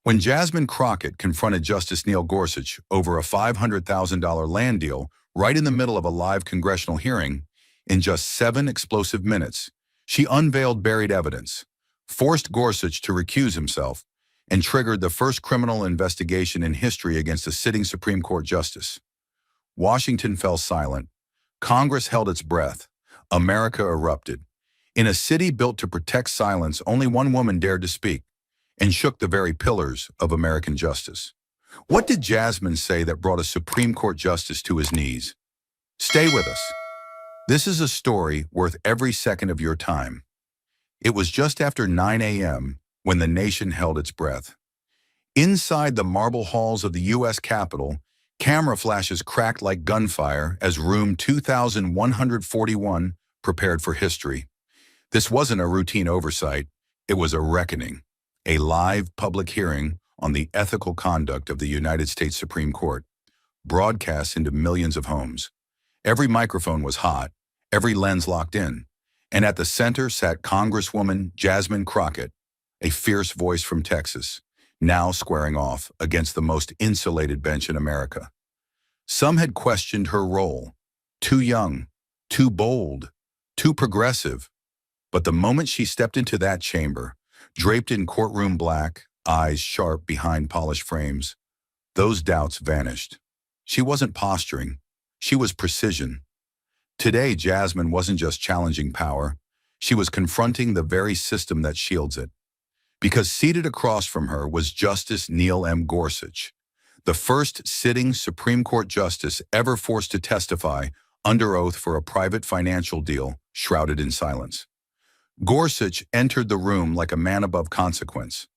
When Jasmine Crockett confronted Justice Neil Gorsuch over a $500,000 land deal right in the middle of a live congressional hearing, in just 7 explosive minutes, she unveiled buried evidence, forced Gorsuch to recuse himself, and triggered the first criminal investigation in history against a sitting Supreme Court justice. Washington fell silent. Congress held its breath. America erupted. In a city built to protect silence, only one woman dared to speak and shook the very pillars of American justice. What did Jasmine say that brought a Supreme Court justice to his knees? Stay with us. This is a story worth every second of your time. It was just after 9 a.m. when the nation held its breath. Inside the marble halls of the U.S. Capitol, camera flashes cracked like gunfire as room 2141 prepared for history. This wasn't a routine oversight. It was a reckoning, a live public hearing on the ethical conduct of the United States Supreme Court, broadcast into millions of homes. Every microphone was hot, every lens locked in, and at the center sat Congresswoman Jasmine Crockett, a fierce voice from Texas, now squaring off against the most insulated bench in America. Some had questioned her role, too young, too bold, too progressive. But the moment she stepped into that chamber, draped in courtroom black, eyes sharp behind polished frames, those doubts vanished. She wasn't posturing, she was precision. Today, Jasmine wasn't just challenging power, she was confronting the very system that shields it. Because seated across from her was Justice Neil M. Gorsuch, the first sitting Supreme Court justice ever forced to testify under oath for a private financial deal shrouded in silence. Gorsuch entered the room like a man above consequence.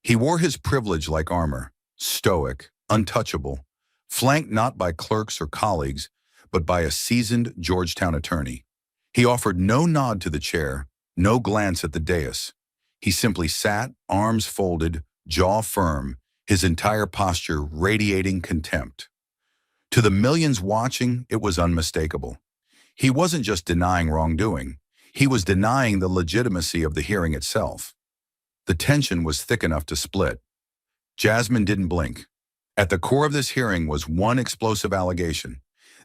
He wore his privilege like armor, stoic, untouchable, flanked not by clerks or colleagues, but by a seasoned Georgetown attorney. He offered no nod to the chair, no glance at the dais. He simply sat, arms folded, jaw firm, his entire posture radiating contempt. To the millions watching, it was unmistakable. He wasn't just denying wrongdoing. He was denying the legitimacy of the hearing itself. The tension was thick enough to split. Jasmine didn't blink. At the core of this hearing was one explosive allegation,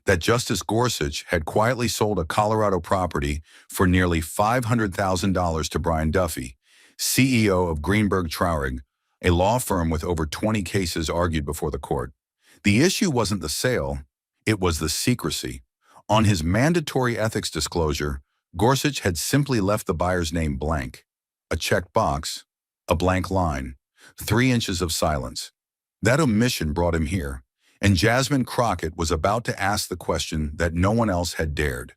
that Justice Gorsuch had quietly sold a Colorado property for nearly $500,000 to Brian Duffy, CEO of Greenberg Traurig, a law firm with over 20 cases argued before the court. The issue wasn't the sale, it was the secrecy. On his mandatory ethics disclosure, Gorsuch had simply left the buyer's name blank. A checked box, a blank line, 3 inches of silence. That omission brought him here, and Jasmine Crockett was about to ask the question that no one else had dared.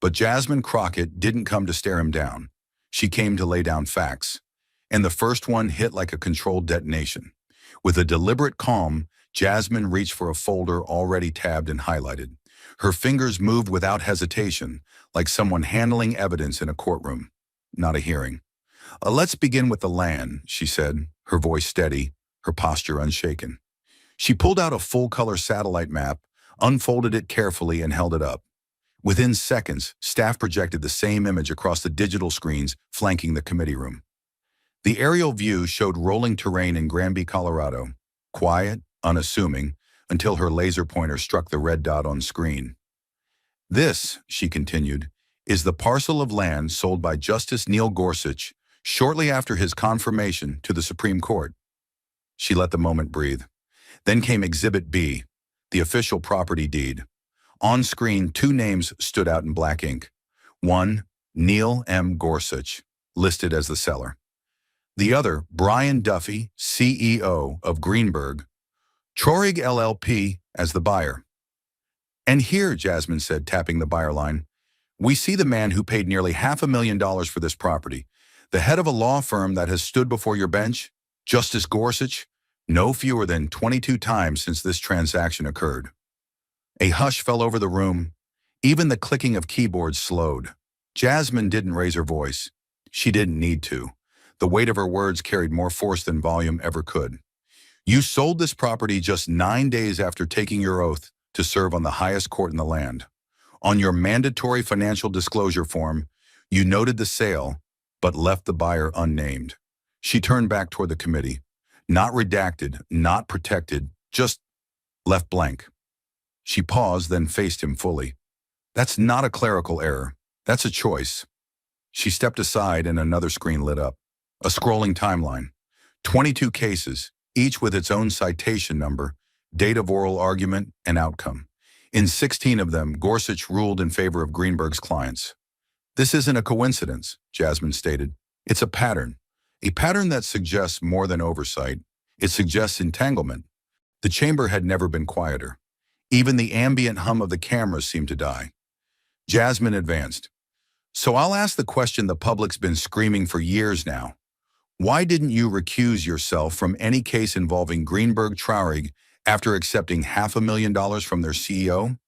But Jasmine Crockett didn't come to stare him down. She came to lay down facts, and the first one hit like a controlled detonation. With a deliberate calm, Jasmine reached for a folder already tabbed and highlighted. Her fingers moved without hesitation, like someone handling evidence in a courtroom, not a hearing. Let's begin with the land, she said, her voice steady, her posture unshaken. She pulled out a full-color satellite map, unfolded it carefully, and held it up. Within seconds, staff projected the same image across the digital screens flanking the committee room. The aerial view showed rolling terrain in Granby, Colorado, quiet, unassuming, until her laser pointer struck the red dot on screen. This, she continued, is the parcel of land sold by Justice Neil Gorsuch shortly after his confirmation to the Supreme Court. She let the moment breathe. Then came Exhibit B, the official property deed. On screen, 2 names stood out in black ink. One, Neil M. Gorsuch, listed as the seller. The other, Brian Duffy, CEO of Greenberg, Traurig LLP, as the buyer. And here, Jasmine said, tapping the buyer line, we see the man who paid nearly $500,000 for this property, the head of a law firm that has stood before your bench, Justice Gorsuch, no fewer than 22 times since this transaction occurred. A hush fell over the room. Even the clicking of keyboards slowed. Jasmine didn't raise her voice. She didn't need to. The weight of her words carried more force than volume ever could. You sold this property just 9 days after taking your oath to serve on the highest court in the land. On your mandatory financial disclosure form, you noted the sale, but left the buyer unnamed. She turned back toward the committee. Not redacted, not protected, just left blank. She paused, then faced him fully. That's not a clerical error. That's a choice. She stepped aside and another screen lit up. A scrolling timeline. 22 cases, each with its own citation number, date of oral argument, and outcome. In 16 of them, Gorsuch ruled in favor of Greenberg's clients. This isn't a coincidence, Jasmine stated. It's a pattern that suggests more than oversight. It suggests entanglement. The chamber had never been quieter. Even the ambient hum of the cameras seemed to die. Jasmine advanced. So I'll ask the question the public's been screaming for years now. Why didn't you recuse yourself from any case involving Greenberg Traurig after accepting $500,000 from their CEO?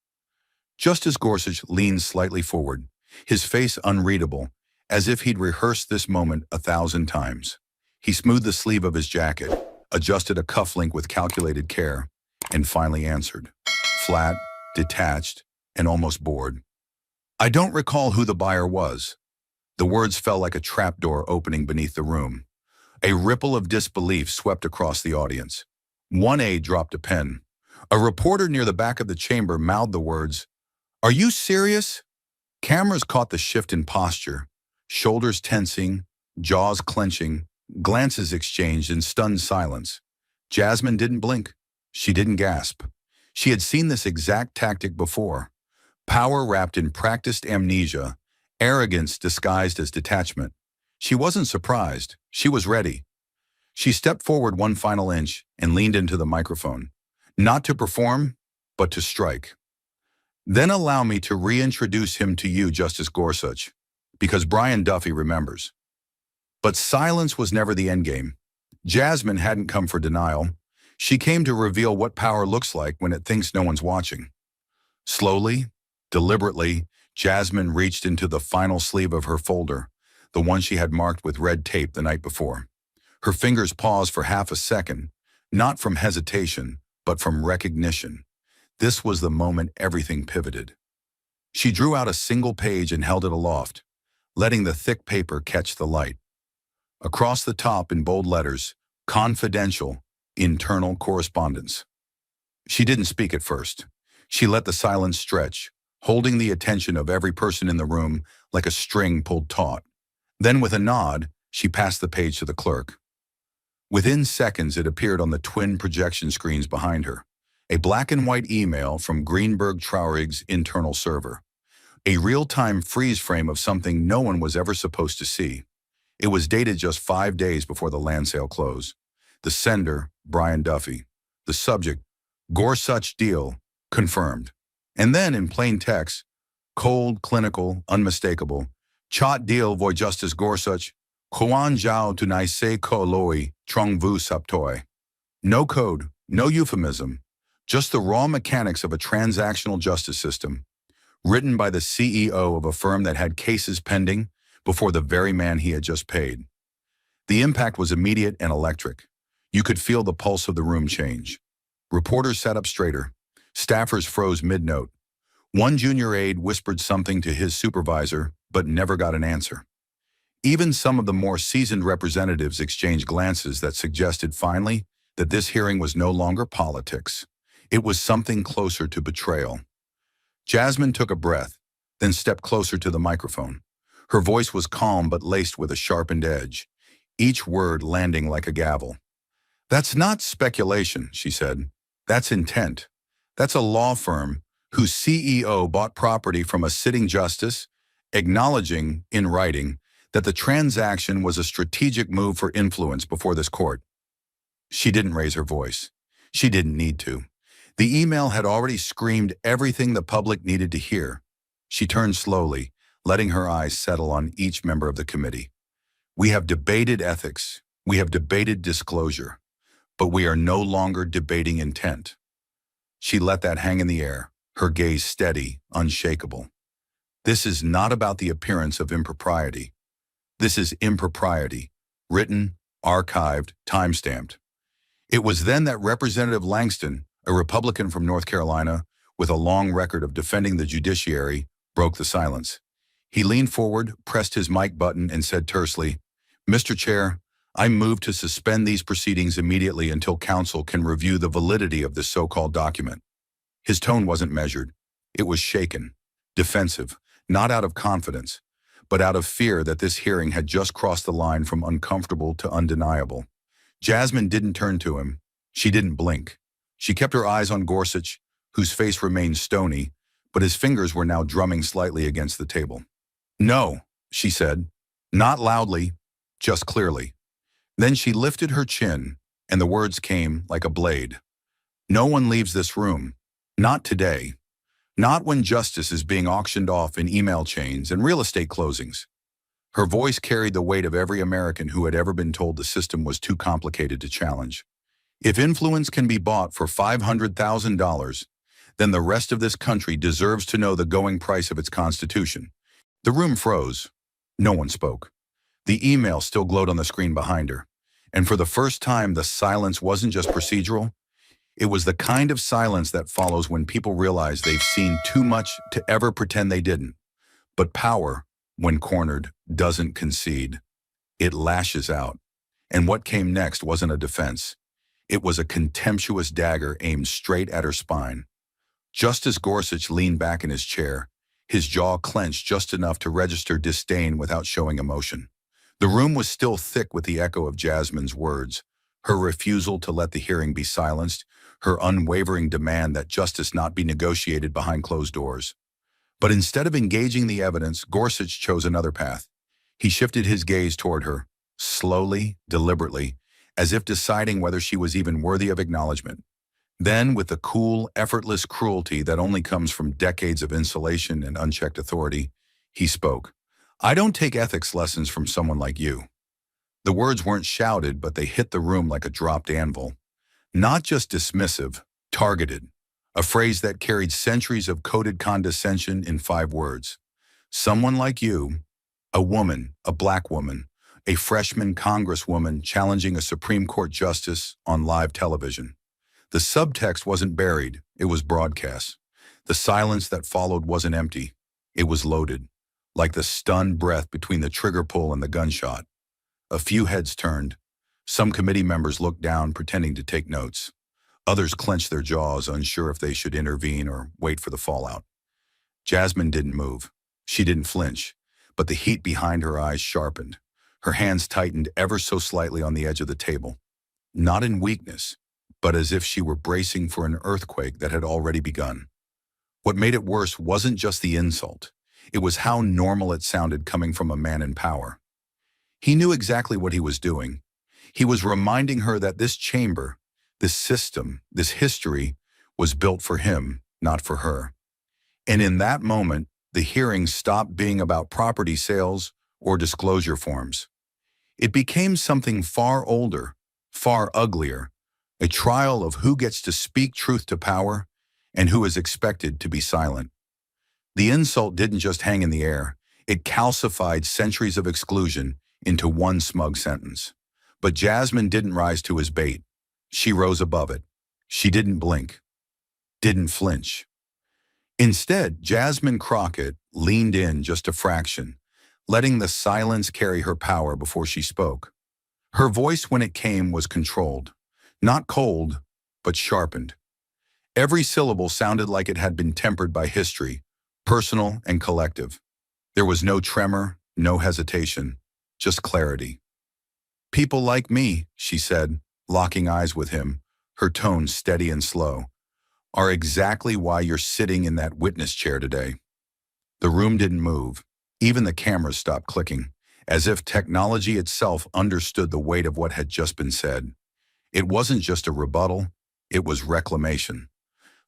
Justice Gorsuch leaned slightly forward, his face unreadable, as if he'd rehearsed this moment 1,000 times. He smoothed the sleeve of his jacket, adjusted a cufflink with calculated care, and finally answered, flat, detached, and almost bored. I don't recall who the buyer was. The words fell like a trapdoor opening beneath the room. A ripple of disbelief swept across the audience. One aide dropped a pen. A reporter near the back of the chamber mouthed the words, "Are you serious?" Cameras caught the shift in posture, shoulders tensing, jaws clenching, glances exchanged in stunned silence. Jasmine didn't blink. She didn't gasp. She had seen this exact tactic before. Power wrapped in practiced amnesia, arrogance disguised as detachment. She wasn't surprised. She was ready. She stepped forward one final inch and leaned into the microphone. Not to perform, but to strike. Then allow me to reintroduce him to you, Justice Gorsuch, because Brian Duffy remembers. But silence was never the endgame. Jasmine hadn't come for denial. She came to reveal what power looks like when it thinks no one's watching. Slowly, deliberately, Jasmine reached into the final sleeve of her folder, the one she had marked with red tape the night before. Her fingers paused for half a second, not from hesitation, but from recognition. This was the moment everything pivoted. She drew out a single page and held it aloft, letting the thick paper catch the light. Across the top in bold letters, confidential, internal correspondence. She didn't speak at first. She let the silence stretch, holding the attention of every person in the room like a string pulled taut. Then with a nod, she passed the page to the clerk. Within seconds, it appeared on the twin projection screens behind her. A black and white email from Greenberg Traurig's internal server. A real-time freeze frame of something no one was ever supposed to see. It was dated just 5 days before the land sale close. The sender, Brian Duffy. The subject, Gorsuch deal, confirmed. And then in plain text, cold, clinical, unmistakable, Chot deal voy Justice Gorsuch, Kuan Jiao Tunai Se Ko Loi Trong Vu Saptoi. No code, no euphemism, just the raw mechanics of a transactional justice system, written by the CEO of a firm that had cases pending before the very man he had just paid. The impact was immediate and electric. You could feel the pulse of the room change. Reporters sat up straighter. Staffers froze mid-note. One junior aide whispered something to his supervisor, but never got an answer. Even some of the more seasoned representatives exchanged glances that suggested finally that this hearing was no longer politics. It was something closer to betrayal. Jasmine took a breath, then stepped closer to the microphone. Her voice was calm but laced with a sharpened edge, each word landing like a gavel. "That's not speculation," she said. "That's intent. That's a law firm whose CEO bought property from a sitting justice, acknowledging, in writing, that the transaction was a strategic move for influence before this court." She didn't raise her voice. She didn't need to. The email had already screamed everything the public needed to hear. She turned slowly, letting her eyes settle on each member of the committee. "We have debated ethics. We have debated disclosure. But we are no longer debating intent." She let that hang in the air, her gaze steady, unshakable. This is not about the appearance of impropriety. This is impropriety, written, archived, time-stamped. It was then that Representative Langston, a Republican from North Carolina with a long record of defending the judiciary, broke the silence. He leaned forward, pressed his mic button, and said tersely, "Mr. Chair, I move to suspend these proceedings immediately until counsel can review the validity of this so-called document. His tone wasn't measured. It was shaken, defensive, not out of confidence, but out of fear that this hearing had just crossed the line from uncomfortable to undeniable. Jasmine didn't turn to him. She didn't blink. She kept her eyes on Gorsuch, whose face remained stony, but his fingers were now drumming slightly against the table. "No," she said, not loudly, just clearly. Then she lifted her chin, and the words came like a blade. "No one leaves this room. Not today. Not when justice is being auctioned off in email chains and real estate closings." Her voice carried the weight of every American who had ever been told the system was too complicated to challenge. If influence can be bought for $500,000, then the rest of this country deserves to know the going price of its constitution. The room froze. No one spoke. The email still glowed on the screen behind her. And for the first time, the silence wasn't just procedural. It was the kind of silence that follows when people realize they've seen too much to ever pretend they didn't. But power, when cornered, doesn't concede. It lashes out. And what came next wasn't a defense. It was a contemptuous dagger aimed straight at her spine. Justice Gorsuch leaned back in his chair, his jaw clenched just enough to register disdain without showing emotion. The room was still thick with the echo of Jasmine's words, her refusal to let the hearing be silenced, her unwavering demand that justice not be negotiated behind closed doors. But instead of engaging the evidence, Gorsuch chose another path. He shifted his gaze toward her, slowly, deliberately, as if deciding whether she was even worthy of acknowledgement. Then, with the cool, effortless cruelty that only comes from decades of insulation and unchecked authority, he spoke. "I don't take ethics lessons from someone like you." The words weren't shouted, but they hit the room like a dropped anvil. Not just dismissive, targeted. A phrase that carried centuries of coded condescension in 5 words. Someone like you, a woman, a black woman, a freshman congresswoman challenging a Supreme Court justice on live television. The subtext wasn't buried, it was broadcast. The silence that followed wasn't empty, it was loaded, like the stunned breath between the trigger pull and the gunshot. A few heads turned. Some committee members looked down, pretending to take notes. Others clenched their jaws, unsure if they should intervene or wait for the fallout. Jasmine didn't move. She didn't flinch, but the heat behind her eyes sharpened. Her hands tightened ever so slightly on the edge of the table. Not in weakness, but as if she were bracing for an earthquake that had already begun. What made it worse wasn't just the insult. It was how normal it sounded coming from a man in power. He knew exactly what he was doing. He was reminding her that this chamber, this system, this history, was built for him, not for her. And in that moment, the hearing stopped being about property sales or disclosure forms. It became something far older, far uglier, a trial of who gets to speak truth to power and who is expected to be silent. The insult didn't just hang in the air. It calcified centuries of exclusion into one smug sentence. But Jasmine didn't rise to his bait. She rose above it. She didn't blink, didn't flinch. Instead, Jasmine Crockett leaned in just a fraction, letting the silence carry her power before she spoke. Her voice, when it came, was controlled, not cold, but sharpened. Every syllable sounded like it had been tempered by history, personal and collective. There was no tremor, no hesitation, just clarity. "People like me," she said, locking eyes with him, her tone steady and slow, "are exactly why you're sitting in that witness chair today." The room didn't move. Even the cameras stopped clicking, as if technology itself understood the weight of what had just been said. It wasn't just a rebuttal, it was reclamation.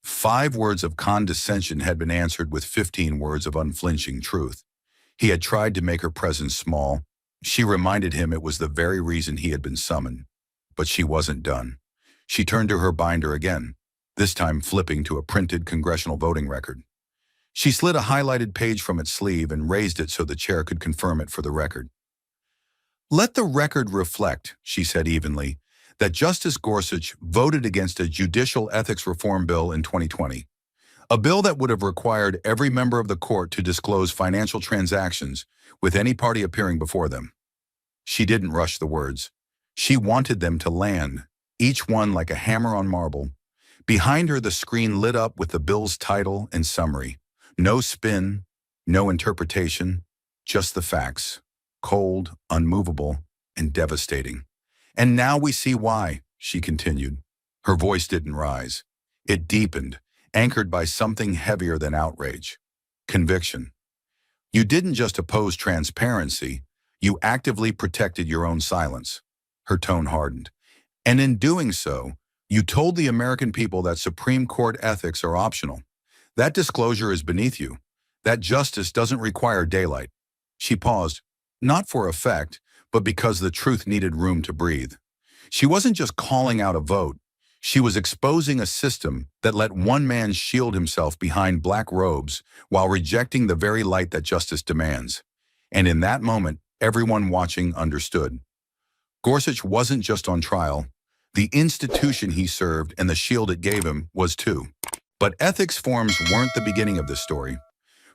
5 words of condescension had been answered with 15 words of unflinching truth. He had tried to make her presence small. She reminded him it was the very reason he had been summoned. But she wasn't done. She turned to her binder again, this time flipping to a printed congressional voting record. She slid a highlighted page from its sleeve and raised it so the chair could confirm it for the record. "Let the record reflect," she said evenly, "that Justice Gorsuch voted against a judicial ethics reform bill in 2020, a bill that would have required every member of the court to disclose financial transactions with any party appearing before them." She didn't rush the words. She wanted them to land, each one like a hammer on marble. Behind her, the screen lit up with the bill's title and summary. No spin, no interpretation, just the facts. Cold, unmovable, and devastating. And now we see why, she continued. Her voice didn't rise. It deepened, anchored by something heavier than outrage. Conviction. You didn't just oppose transparency, you actively protected your own silence. Her tone hardened. And in doing so, you told the American people that Supreme Court ethics are optional. That disclosure is beneath you. That justice doesn't require daylight. She paused, not for effect, but because the truth needed room to breathe. She wasn't just calling out a vote. She was exposing a system that let one man shield himself behind black robes while rejecting the very light that justice demands. And in that moment, everyone watching understood. Gorsuch wasn't just on trial. The institution he served and the shield it gave him was too. But ethics forms weren't the beginning of this story.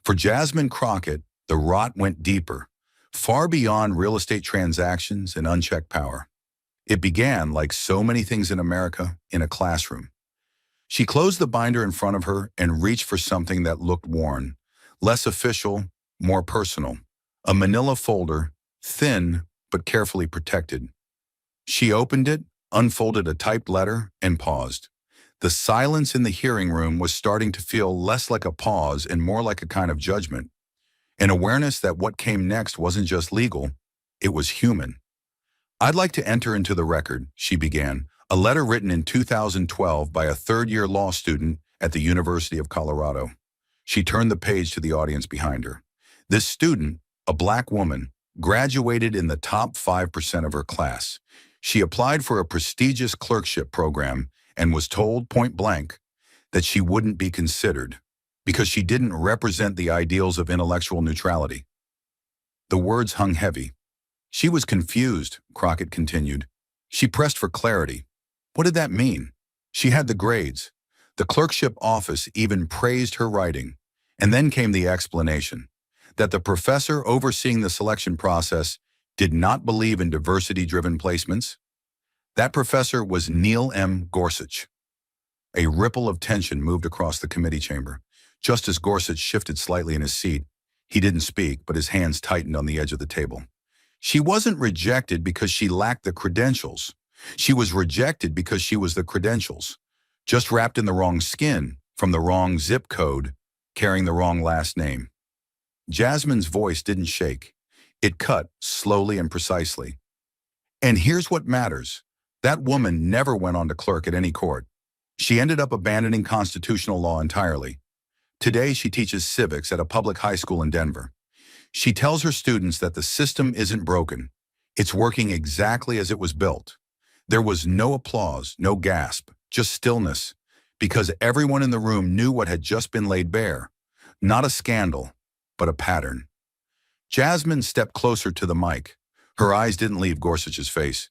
For Jasmine Crockett, the rot went deeper, far beyond real estate transactions and unchecked power. It began, like so many things in America, in a classroom. She closed the binder in front of her and reached for something that looked worn, less official, more personal. A manila folder, thin but carefully protected. She opened it, unfolded a typed letter, and paused. The silence in the hearing room was starting to feel less like a pause and more like a kind of judgment. An awareness that what came next wasn't just legal, it was human. "I'd like to enter into the record," she began, a letter written in 2012 by a third-year law student at the University of Colorado. She turned the page to the audience behind her. This student, a black woman, graduated in the top 5% of her class. She applied for a prestigious clerkship program and was told point blank that she wouldn't be considered because she didn't represent the ideals of intellectual neutrality. The words hung heavy. She was confused, Crockett continued. She pressed for clarity. What did that mean? She had the grades. The clerkship office even praised her writing. And then came the explanation that the professor overseeing the selection process did not believe in diversity-driven placements. That professor was Neil M. Gorsuch. A ripple of tension moved across the committee chamber. Just as Gorsuch shifted slightly in his seat, he didn't speak, but his hands tightened on the edge of the table. She wasn't rejected because she lacked the credentials. She was rejected because she was the credentials, just wrapped in the wrong skin, from the wrong zip code, carrying the wrong last name. Jasmine's voice didn't shake. It cut, slowly and precisely. And here's what matters. That woman never went on to clerk at any court. She ended up abandoning constitutional law entirely. Today, she teaches civics at a public high school in Denver. She tells her students that the system isn't broken. It's working exactly as it was built. There was no applause, no gasp, just stillness, because everyone in the room knew what had just been laid bare. Not a scandal, but a pattern. Jasmine stepped closer to the mic. Her eyes didn't leave Gorsuch's face.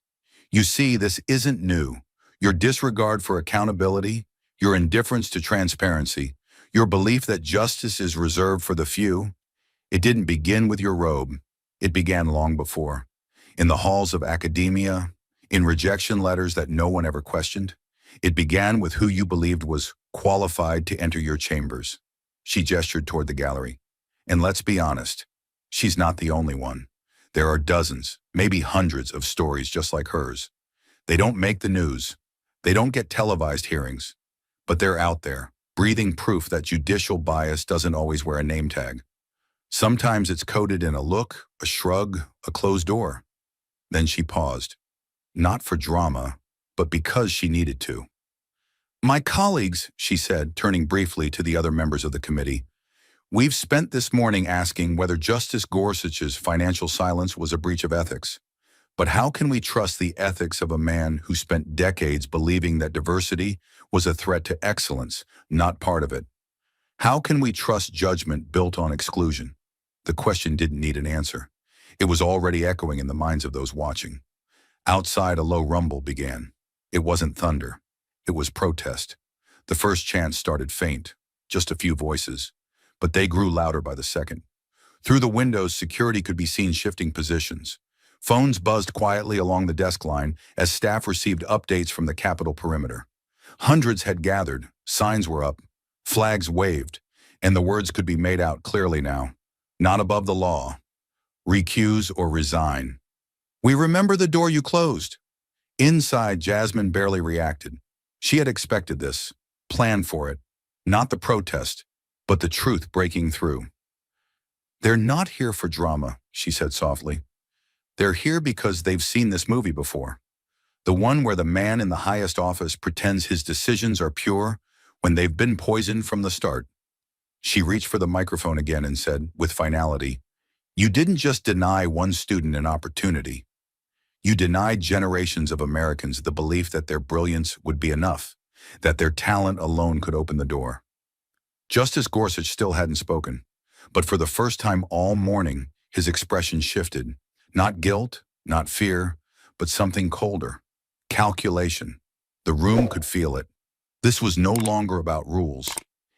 "You see, this isn't new. Your disregard for accountability, your indifference to transparency, your belief that justice is reserved for the few, it didn't begin with your robe. It began long before. In the halls of academia, in rejection letters that no one ever questioned. It began with who you believed was qualified to enter your chambers." She gestured toward the gallery. And let's be honest, she's not the only one. There are dozens, maybe hundreds of stories just like hers. They don't make the news. They don't get televised hearings. But they're out there, breathing proof that judicial bias doesn't always wear a name tag. Sometimes it's coded in a look, a shrug, a closed door. Then she paused. Not for drama, but because she needed to. "My colleagues," she said, turning briefly to the other members of the committee, "we've spent this morning asking whether Justice Gorsuch's financial silence was a breach of ethics. But how can we trust the ethics of a man who spent decades believing that diversity was a threat to excellence, not part of it? How can we trust judgment built on exclusion?" The question didn't need an answer. It was already echoing in the minds of those watching. Outside, a low rumble began. It wasn't thunder. It was protest. The first chant started faint, just a few voices, but they grew louder by the second. Through the windows, security could be seen shifting positions. Phones buzzed quietly along the desk line as staff received updates from the Capitol perimeter. Hundreds had gathered, signs were up, flags waved, and the words could be made out clearly now. Not above the law. Recuse or resign. We remember the door you closed. Inside, Jasmine barely reacted. She had expected this, planned for it. Not the protest, but the truth breaking through. They're not here for drama, she said softly. They're here because they've seen this movie before. The one where the man in the highest office pretends his decisions are pure when they've been poisoned from the start. She reached for the microphone again and said, with finality, "You didn't just deny one student an opportunity. You denied generations of Americans the belief that their brilliance would be enough, that their talent alone could open the door." Justice Gorsuch still hadn't spoken, but for the first time all morning, his expression shifted. Not guilt, not fear, but something colder. Calculation. The room could feel it. This was no longer about rules.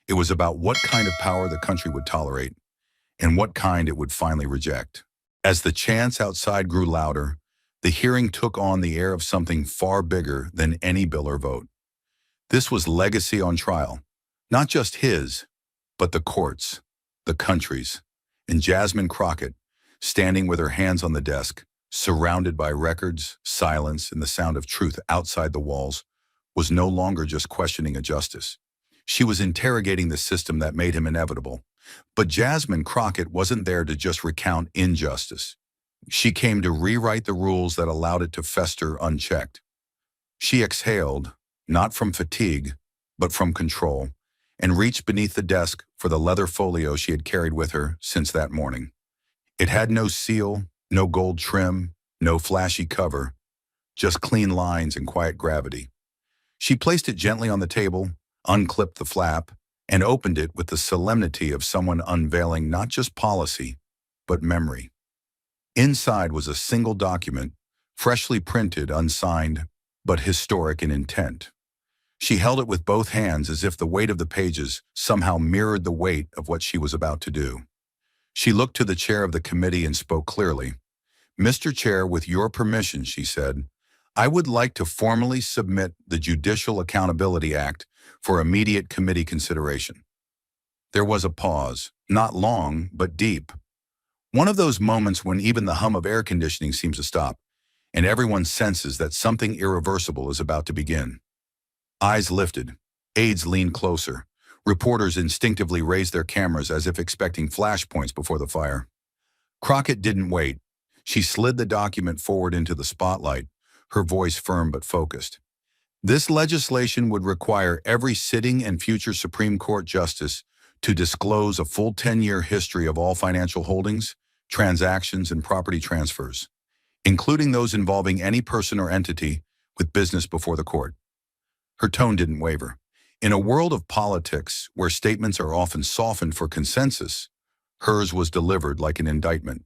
It was about what kind of power the country would tolerate and what kind it would finally reject. As the chants outside grew louder, the hearing took on the air of something far bigger than any bill or vote. This was legacy on trial. Not just his, but the court's, the country's, and Jasmine Crockett, standing with her hands on the desk, surrounded by records, silence, and the sound of truth outside the walls, was no longer just questioning a justice. She was interrogating the system that made him inevitable. But Jasmine Crockett wasn't there to just recount injustice. She came to rewrite the rules that allowed it to fester unchecked. She exhaled, not from fatigue, but from control, and reached beneath the desk for the leather folio she had carried with her since that morning. It had no seal, no gold trim, no flashy cover, just clean lines and quiet gravity. She placed it gently on the table, unclipped the flap, and opened it with the solemnity of someone unveiling not just policy, but memory. Inside was a single document, freshly printed, unsigned, but historic in intent. She held it with both hands as if the weight of the pages somehow mirrored the weight of what she was about to do. She looked to the chair of the committee and spoke clearly. "Mr. Chair, with your permission," she said, "I would like to formally submit the Judicial Accountability Act for immediate committee consideration." There was a pause, not long, but deep. One of those moments when even the hum of air conditioning seems to stop, and everyone senses that something irreversible is about to begin. Eyes lifted, aides leaned closer. Reporters instinctively raised their cameras as if expecting flashpoints before the fire. Crockett didn't wait. She slid the document forward into the spotlight, her voice firm but focused. "This legislation would require every sitting and future Supreme Court justice to disclose a full 10-year history of all financial holdings, transactions, and property transfers, including those involving any person or entity with business before the court." Her tone didn't waver. In a world of politics where statements are often softened for consensus, hers was delivered like an indictment.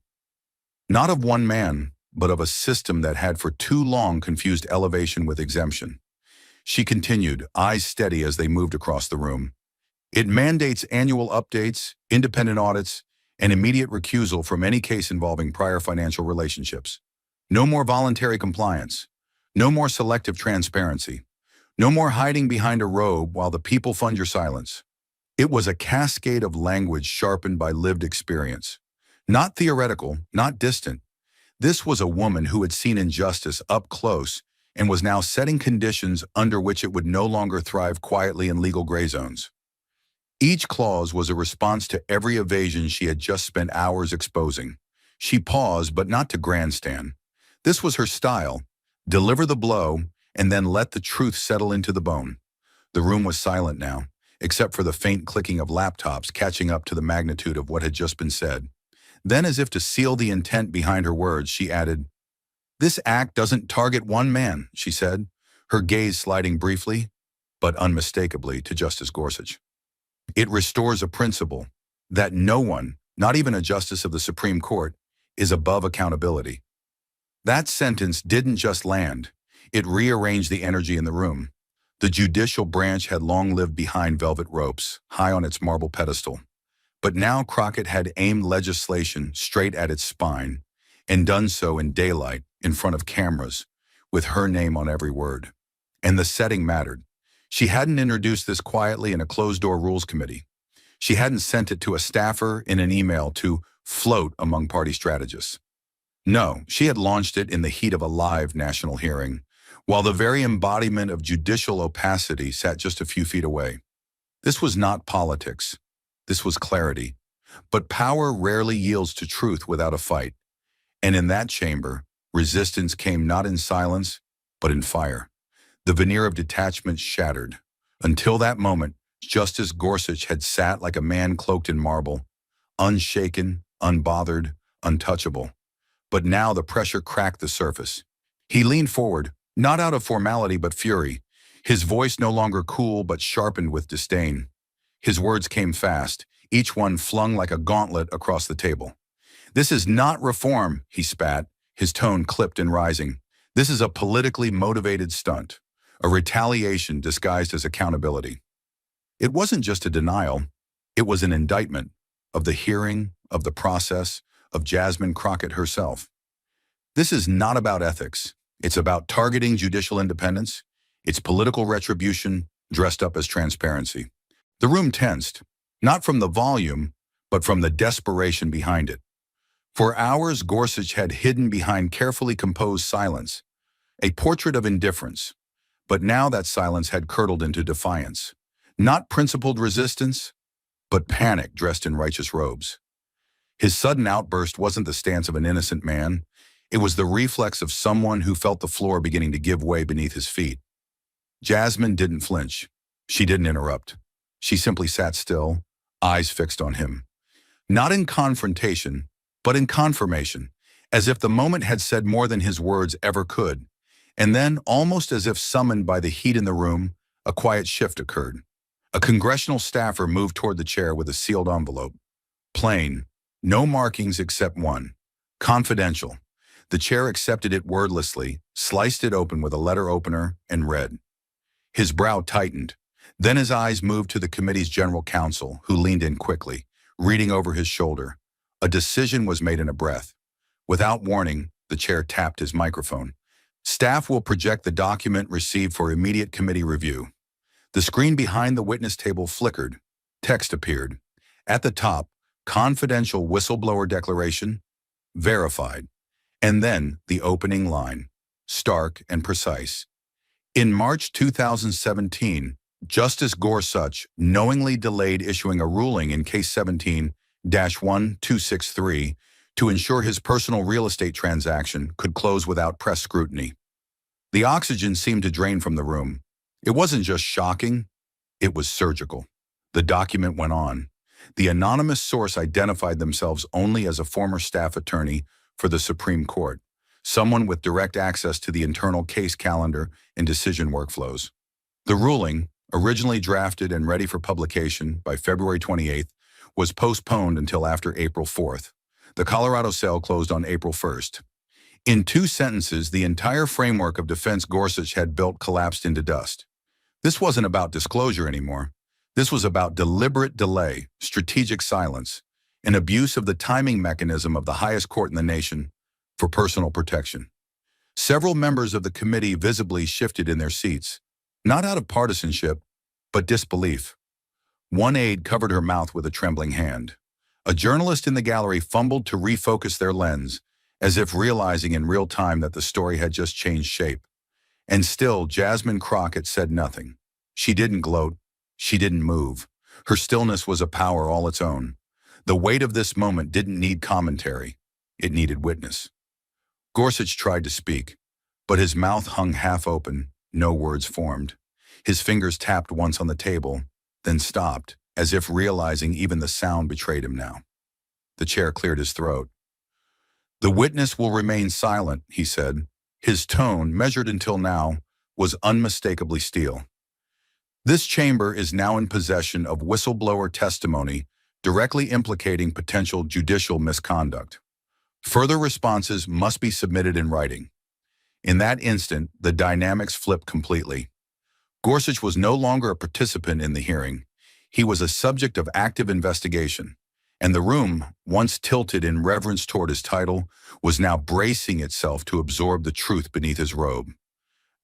Not of one man, but of a system that had for too long confused elevation with exemption. She continued, eyes steady as they moved across the room. "It mandates annual updates, independent audits, and immediate recusal from any case involving prior financial relationships. No more voluntary compliance. No more selective transparency. No more hiding behind a robe while the people fund your silence." It was a cascade of language sharpened by lived experience. Not theoretical, not distant. This was a woman who had seen injustice up close and was now setting conditions under which it would no longer thrive quietly in legal gray zones. Each clause was a response to every evasion she had just spent hours exposing. She paused, but not to grandstand. This was her style. Deliver the blow, and then let the truth settle into the bone. The room was silent now, except for the faint clicking of laptops catching up to the magnitude of what had just been said. Then, as if to seal the intent behind her words, she added, "This act doesn't target one man," she said, her gaze sliding briefly, but unmistakably, to Justice Gorsuch. "It restores a principle that no one, not even a justice of the Supreme Court, is above accountability." That sentence didn't just land. It rearranged the energy in the room. The judicial branch had long lived behind velvet ropes, high on its marble pedestal. But now Crockett had aimed legislation straight at its spine. and done so in daylight, in front of cameras, with her name on every word. And the setting mattered. She hadn't introduced this quietly in a closed-door rules committee. She hadn't sent it to a staffer in an email to float among party strategists. No, she had launched it in the heat of a live national hearing, while the very embodiment of judicial opacity sat just a few feet away. This was not politics. This was clarity. But power rarely yields to truth without a fight. And in that chamber, resistance came not in silence, but in fire. The veneer of detachment shattered. Until that moment, Justice Gorsuch had sat like a man cloaked in marble, unshaken, unbothered, untouchable. But now the pressure cracked the surface. He leaned forward, not out of formality but fury, his voice no longer cool but sharpened with disdain. His words came fast, each one flung like a gauntlet across the table. "This is not reform," he spat, his tone clipped and rising. "This is a politically motivated stunt, a retaliation disguised as accountability." It wasn't just a denial, it was an indictment of the hearing, of the process, of Jasmine Crockett herself. This is not about ethics. It's about targeting judicial independence. It's political retribution dressed up as transparency. The room tensed, not from the volume, but from the desperation behind it. For hours, Gorsuch had hidden behind carefully composed silence, a portrait of indifference. But now that silence had curdled into defiance. Not principled resistance, but panic dressed in righteous robes. His sudden outburst wasn't the stance of an innocent man. It was the reflex of someone who felt the floor beginning to give way beneath his feet. Jasmine didn't flinch. She didn't interrupt. She simply sat still, eyes fixed on him. Not in confrontation, but in confirmation, as if the moment had said more than his words ever could. And then, almost as if summoned by the heat in the room, a quiet shift occurred. A congressional staffer moved toward the chair with a sealed envelope. Plain, no markings except one. Confidential. The chair accepted it wordlessly, sliced it open with a letter opener, and read. His brow tightened. Then his eyes moved to the committee's general counsel, who leaned in quickly, reading over his shoulder. A decision was made in a breath. Without warning, the chair tapped his microphone. Staff will project the document received for immediate committee review. The screen behind the witness table flickered. Text appeared. At the top, confidential whistleblower declaration, verified. And then the opening line, stark and precise. In March 2017, Justice Gorsuch knowingly delayed issuing a ruling in Case 17-1263 to ensure his personal real estate transaction could close without press scrutiny. The oxygen seemed to drain from the room. It wasn't just shocking, it was surgical. The document went on. The anonymous source identified themselves only as a former staff attorney for the Supreme Court, someone with direct access to the internal case calendar and decision workflows. The ruling, originally drafted and ready for publication by February 28th, was postponed until after April 4th. The Colorado cell closed on April 1st. In 2 sentences, the entire framework of defense Gorsuch had built collapsed into dust. This wasn't about disclosure anymore. This was about deliberate delay, strategic silence, an abuse of the timing mechanism of the highest court in the nation for personal protection. Several members of the committee visibly shifted in their seats, not out of partisanship, but disbelief. One aide covered her mouth with a trembling hand. A journalist in the gallery fumbled to refocus their lens, as if realizing in real time that the story had just changed shape. And still, Jasmine Crockett said nothing. She didn't gloat. She didn't move. Her stillness was a power all its own. The weight of this moment didn't need commentary. It needed witness. Gorsuch tried to speak, but his mouth hung half open, no words formed. His fingers tapped once on the table, then stopped, as if realizing even the sound betrayed him now. The chair cleared his throat. "The witness will remain silent," he said. His tone, measured until now, was unmistakably steel. "This chamber is now in possession of whistleblower testimony directly implicating potential judicial misconduct. Further responses must be submitted in writing." In that instant, the dynamics flipped completely. Gorsuch was no longer a participant in the hearing. He was a subject of active investigation, And the room, once tilted in reverence toward his title, was now bracing itself to absorb the truth beneath his robe.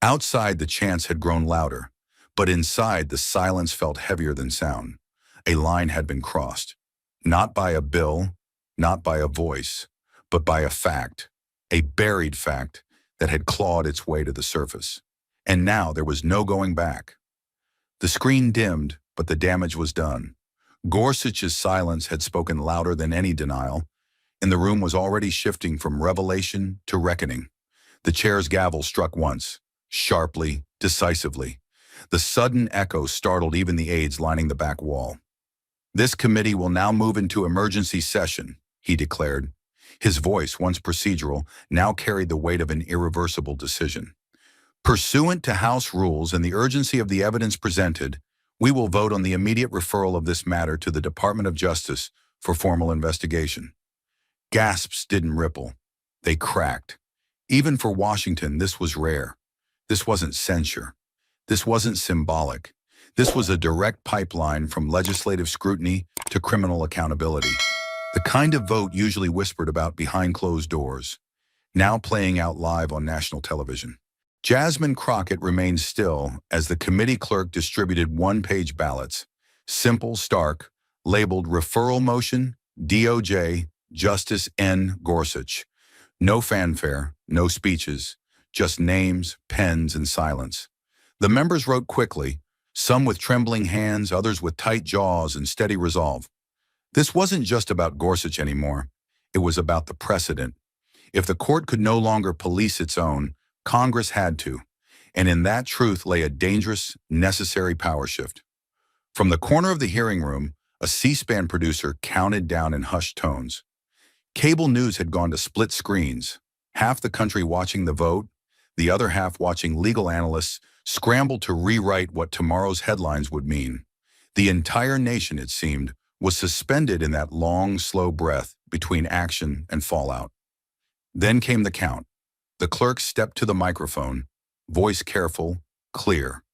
Outside, the chants had grown louder, but inside, the silence felt heavier than sound. A line had been crossed. Not by a bill, not by a voice, but by a fact, a buried fact that had clawed its way to the surface. And now there was no going back. The screen dimmed, but the damage was done. Gorsuch's silence had spoken louder than any denial, and the room was already shifting from revelation to reckoning. The chair's gavel struck once, sharply, decisively. The sudden echo startled even the aides lining the back wall. "This committee will now move into emergency session," he declared. His voice, once procedural, now carried the weight of an irreversible decision. "Pursuant to House rules and the urgency of the evidence presented, we will vote on the immediate referral of this matter to the Department of Justice for formal investigation." Gasps didn't ripple. They cracked. Even for Washington, this was rare. This wasn't censure. This wasn't symbolic. This was a direct pipeline from legislative scrutiny to criminal accountability. The kind of vote usually whispered about behind closed doors, now playing out live on national television. Jasmine Crockett remained still as the committee clerk distributed one-page ballots, simple, stark, labeled Referral Motion, DOJ, Justice N. Gorsuch. No fanfare, no speeches, just names, pens, and silence. The members wrote quickly, some with trembling hands, others with tight jaws and steady resolve. This wasn't just about Gorsuch anymore. It was about the precedent. If the court could no longer police its own, Congress had to, and in that truth lay a dangerous, necessary power shift. From the corner of the hearing room, a C-SPAN producer counted down in hushed tones. Cable news had gone to split screens, half the country watching the vote, the other half watching legal analysts scramble to rewrite what tomorrow's headlines would mean. The entire nation, it seemed, was suspended in that long, slow breath between action and fallout. Then came the count. The clerk stepped to the microphone, voice careful, clear.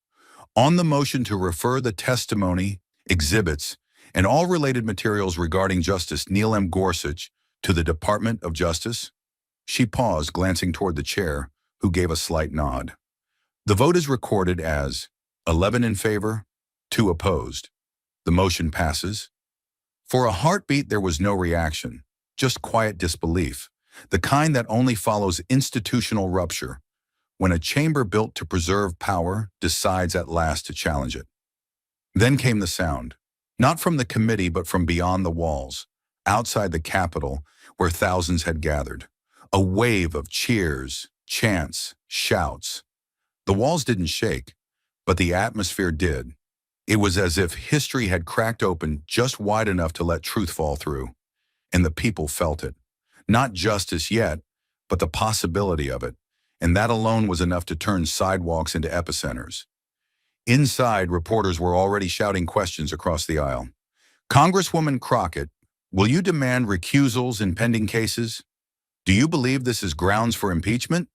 On the motion to refer the testimony, exhibits, and all related materials regarding Justice Neil M. Gorsuch to the Department of Justice, she paused, glancing toward the chair, who gave a slight nod. The vote is recorded as 11 in favor, 2 opposed. The motion passes. For a heartbeat, there was no reaction, just quiet disbelief, the kind that only follows institutional rupture, when a chamber built to preserve power decides at last to challenge it. Then came the sound, not from the committee but from beyond the walls, outside the Capitol, where thousands had gathered. A wave of cheers, chants, shouts. The walls didn't shake, but the atmosphere did. It was as if history had cracked open just wide enough to let truth fall through, and the people felt it. Not justice yet, but the possibility of it, and that alone was enough to turn sidewalks into epicenters. Inside, reporters were already shouting questions across the aisle. "Congresswoman Crockett, will you demand recusals in pending cases? Do you believe this is grounds for impeachment?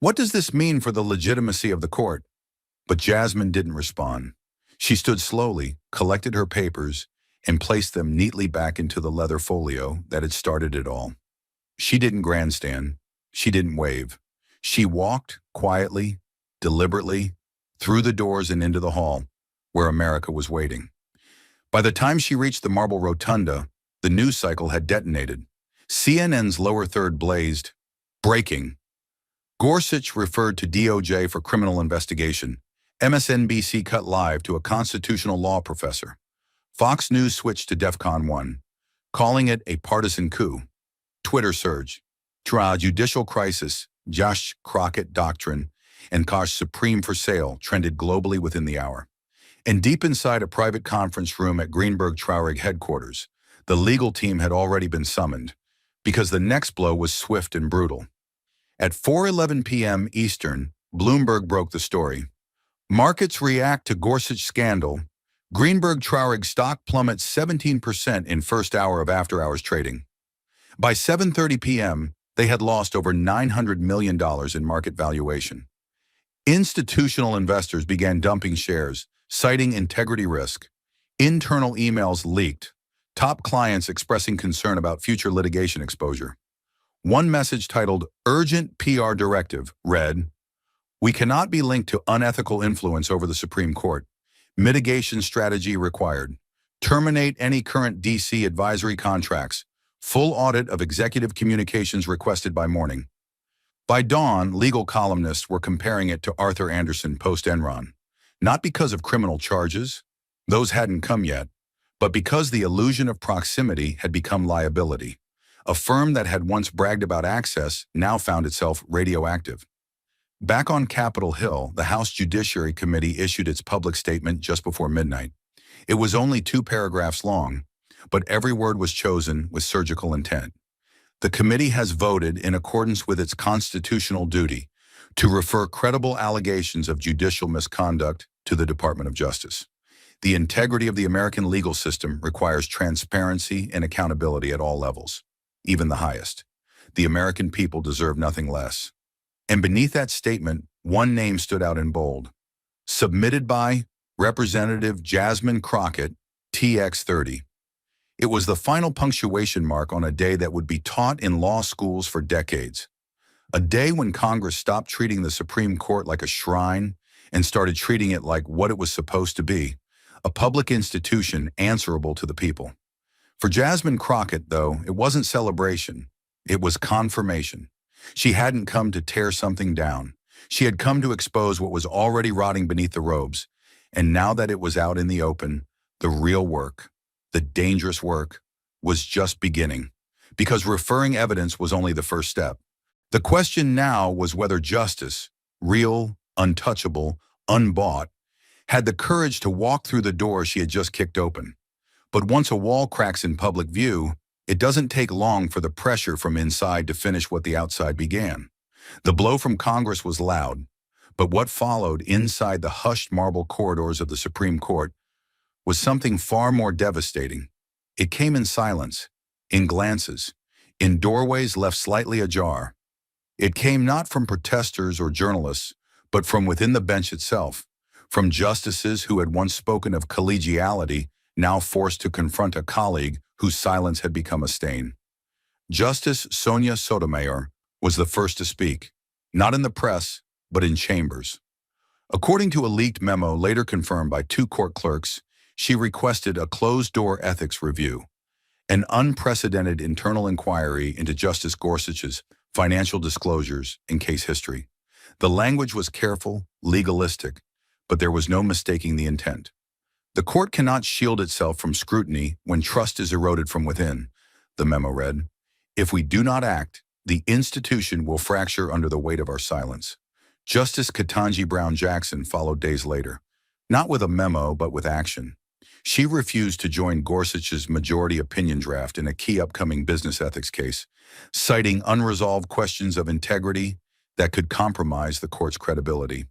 What does this mean for the legitimacy of the court?" But Jasmine didn't respond. She stood slowly, collected her papers, and placed them neatly back into the leather folio that had started it all. She didn't grandstand. She didn't wave. She walked quietly, deliberately, through the doors and into the hall, where America was waiting. By the time she reached the marble rotunda, the news cycle had detonated. CNN's lower third blazed, "Breaking. Gorsuch referred to DOJ for criminal investigation." MSNBC cut live to a constitutional law professor. Fox News switched to DEFCON 1, calling it a partisan coup. Twitter surge. Judicial crisis, Josh Crockett doctrine, and Kosh Supreme for sale trended globally within the hour. And deep inside a private conference room at Greenberg-Traurig headquarters, the legal team had already been summoned, because the next blow was swift and brutal. At 4:11 p.m. Eastern, Bloomberg broke the story. Markets react to Gorsuch scandal. Greenberg-Traurig stock plummets 17% in first hour of after-hours trading. By 7:30 p.m., they had lost over $900 million in market valuation. Institutional investors began dumping shares, citing integrity risk. Internal emails leaked. Top clients expressing concern about future litigation exposure. One message titled Urgent PR Directive read, "We cannot be linked to unethical influence over the Supreme Court. Mitigation strategy required. Terminate any current DC advisory contracts. Full audit of executive communications requested by morning." By dawn, legal columnists were comparing it to Arthur Andersen post-Enron. Not because of criminal charges, those hadn't come yet, but because the illusion of proximity had become liability. A firm that had once bragged about access now found itself radioactive. Back on Capitol Hill, the House Judiciary Committee issued its public statement just before midnight. It was only 2 paragraphs long, but every word was chosen with surgical intent. The committee has voted in accordance with its constitutional duty to refer credible allegations of judicial misconduct to the Department of Justice. The integrity of the American legal system requires transparency and accountability at all levels, even the highest. The American people deserve nothing less. And beneath that statement, one name stood out in bold. Submitted by Representative Jasmine Crockett, TX30. It was the final punctuation mark on a day that would be taught in law schools for decades. A day when Congress stopped treating the Supreme Court like a shrine and started treating it like what it was supposed to be, a public institution answerable to the people. For Jasmine Crockett, though, it wasn't celebration. It was confirmation. She hadn't come to tear something down. She had come to expose what was already rotting beneath the robes. And now that it was out in the open, the real work, the dangerous work, was just beginning. Because referring evidence was only the first step. The question now was whether justice, real, untouchable, unbought, had the courage to walk through the door she had just kicked open. But once a wall cracks in public view, it doesn't take long for the pressure from inside to finish what the outside began. The blow from Congress was loud, but what followed inside the hushed marble corridors of the Supreme Court was something far more devastating. It came in silence, in glances, in doorways left slightly ajar. It came not from protesters or journalists, but from within the bench itself, from justices who had once spoken of collegiality, now forced to confront a colleague whose silence had become a stain. Justice Sonia Sotomayor was the first to speak, not in the press, but in chambers. According to a leaked memo later confirmed by 2 court clerks, she requested a closed-door ethics review, an unprecedented internal inquiry into Justice Gorsuch's financial disclosures and case history. The language was careful, legalistic, but there was no mistaking the intent. The court cannot shield itself from scrutiny when trust is eroded from within, the memo read. If we do not act, the institution will fracture under the weight of our silence. Justice Ketanji Brown Jackson followed days later, not with a memo but with action. She refused to join Gorsuch's majority opinion draft in a key upcoming business ethics case, citing unresolved questions of integrity that could compromise the court's credibility.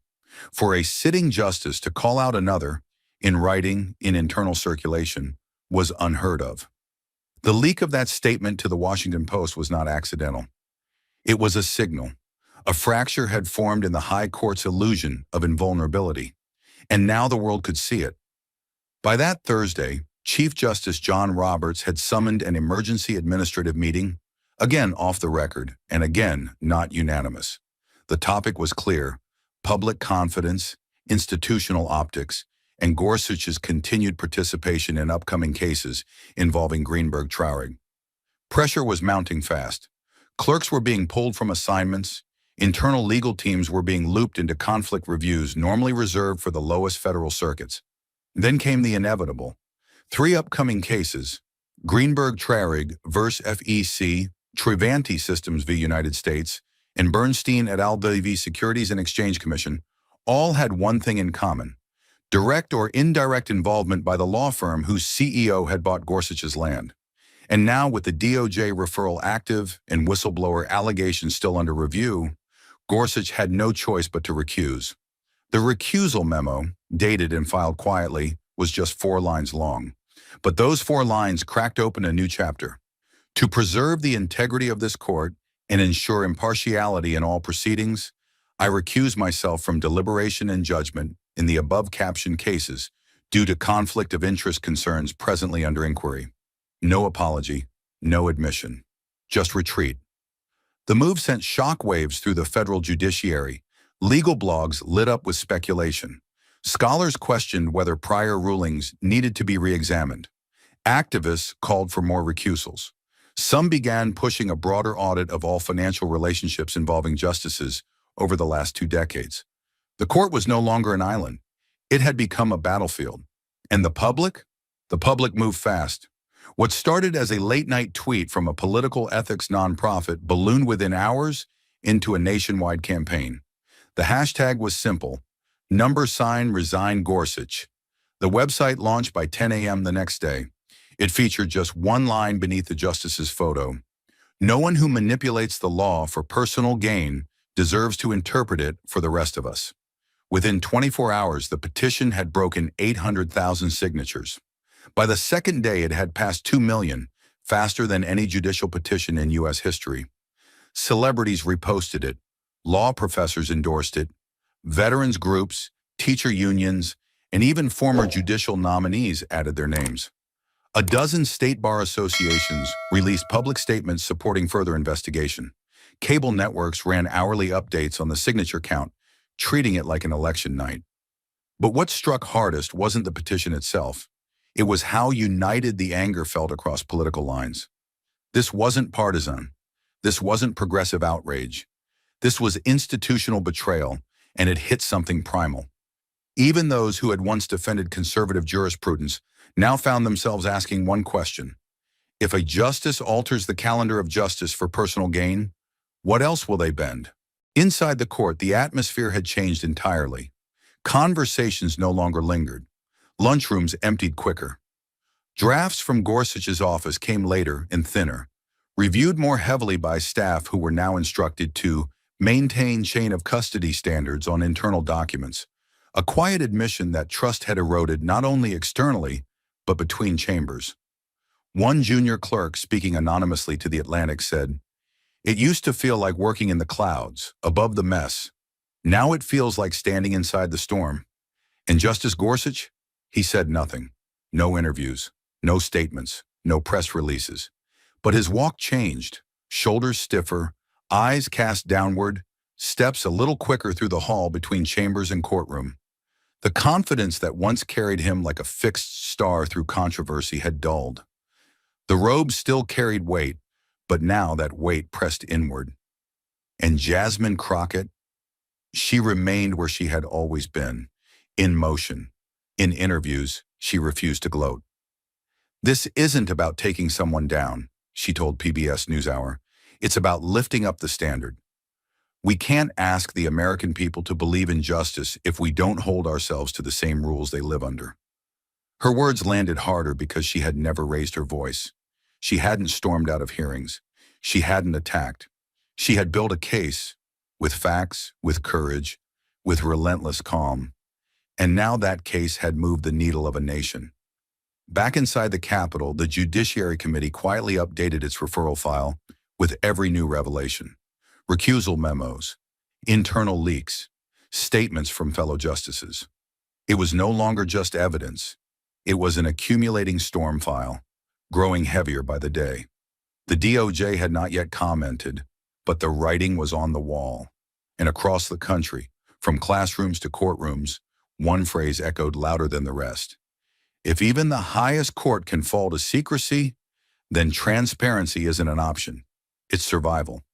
For a sitting justice to call out another, in writing, in internal circulation, was unheard of. The leak of that statement to the Washington Post was not accidental. It was a signal. A fracture had formed in the high court's illusion of invulnerability, and now the world could see it. By that Thursday, Chief Justice John Roberts had summoned an emergency administrative meeting, again off the record, and again not unanimous. The topic was clear: public confidence, institutional optics, and Gorsuch's continued participation in upcoming cases involving Greenberg-Traurig. Pressure was mounting fast. Clerks were being pulled from assignments. Internal legal teams were being looped into conflict reviews normally reserved for the lowest federal circuits. Then came the inevitable. 3 upcoming cases, Greenberg-Traurig vs. FEC, Trivanti Systems v. United States, and Bernstein et al. V. Securities and Exchange Commission, all had one thing in common: direct or indirect involvement by the law firm whose CEO had bought Gorsuch's land. And now, with the DOJ referral active and whistleblower allegations still under review, Gorsuch had no choice but to recuse. The recusal memo, dated and filed quietly, was just 4 lines long. But those 4 lines cracked open a new chapter. To preserve the integrity of this court and ensure impartiality in all proceedings, I recuse myself from deliberation and judgment in the above-captioned cases due to conflict of interest concerns presently under inquiry. No apology, no admission, just retreat. The move sent shockwaves through the federal judiciary. Legal blogs lit up with speculation. Scholars questioned whether prior rulings needed to be re-examined. Activists called for more recusals. Some began pushing a broader audit of all financial relationships involving justices over the last 2 decades. The court was no longer an island. It had become a battlefield. And the public? The public moved fast. What started as a late-night tweet from a political ethics nonprofit ballooned within hours into a nationwide campaign. The hashtag was simple: #resign Gorsuch. The website launched by 10 a.m. the next day. It featured just one line beneath the justice's photo: "No one who manipulates the law for personal gain deserves to interpret it for the rest of us." Within 24 hours, the petition had broken 800,000 signatures. By the second day, it had passed 2 million, faster than any judicial petition in U.S. history. Celebrities reposted it. Law professors endorsed it. Veterans groups, teacher unions, and even former judicial nominees added their names. A dozen state bar associations released public statements supporting further investigation. Cable networks ran hourly updates on the signature count, treating it like an election night. But what struck hardest wasn't the petition itself. It was how united the anger felt across political lines. This wasn't partisan. This wasn't progressive outrage. This was institutional betrayal, and it hit something primal. Even those who had once defended conservative jurisprudence now found themselves asking one question: if a justice alters the calendar of justice for personal gain, what else will they bend? Inside the court, the atmosphere had changed entirely. Conversations no longer lingered. Lunchrooms emptied quicker. Drafts from Gorsuch's office came later and thinner, reviewed more heavily by staff who were now instructed to maintain chain of custody standards on internal documents, a quiet admission that trust had eroded not only externally, but between chambers. One junior clerk, speaking anonymously to The Atlantic, said, "It used to feel like working in the clouds, above the mess. Now it feels like standing inside the storm." And Justice Gorsuch? He said nothing. No interviews, no statements, no press releases. But his walk changed, shoulders stiffer, eyes cast downward, steps a little quicker through the hall between chambers and courtroom. The confidence that once carried him like a fixed star through controversy had dulled. The robe still carried weight, but now that weight pressed inward. And Jasmine Crockett? She remained where she had always been, in motion. In interviews, she refused to gloat. "This isn't about taking someone down," she told PBS NewsHour. "It's about lifting up the standard. We can't ask the American people to believe in justice if we don't hold ourselves to the same rules they live under." Her words landed harder because she had never raised her voice. She hadn't stormed out of hearings. She hadn't attacked. She had built a case, with facts, with courage, with relentless calm. And now that case had moved the needle of a nation. Back inside the Capitol, the Judiciary Committee quietly updated its referral file with every new revelation: recusal memos, internal leaks, statements from fellow justices. It was no longer just evidence. It was an accumulating storm file, growing heavier by the day. The DOJ had not yet commented, but the writing was on the wall. And across the country, from classrooms to courtrooms, one phrase echoed louder than the rest: if even the highest court can fall to secrecy, then transparency isn't an option. It's survival.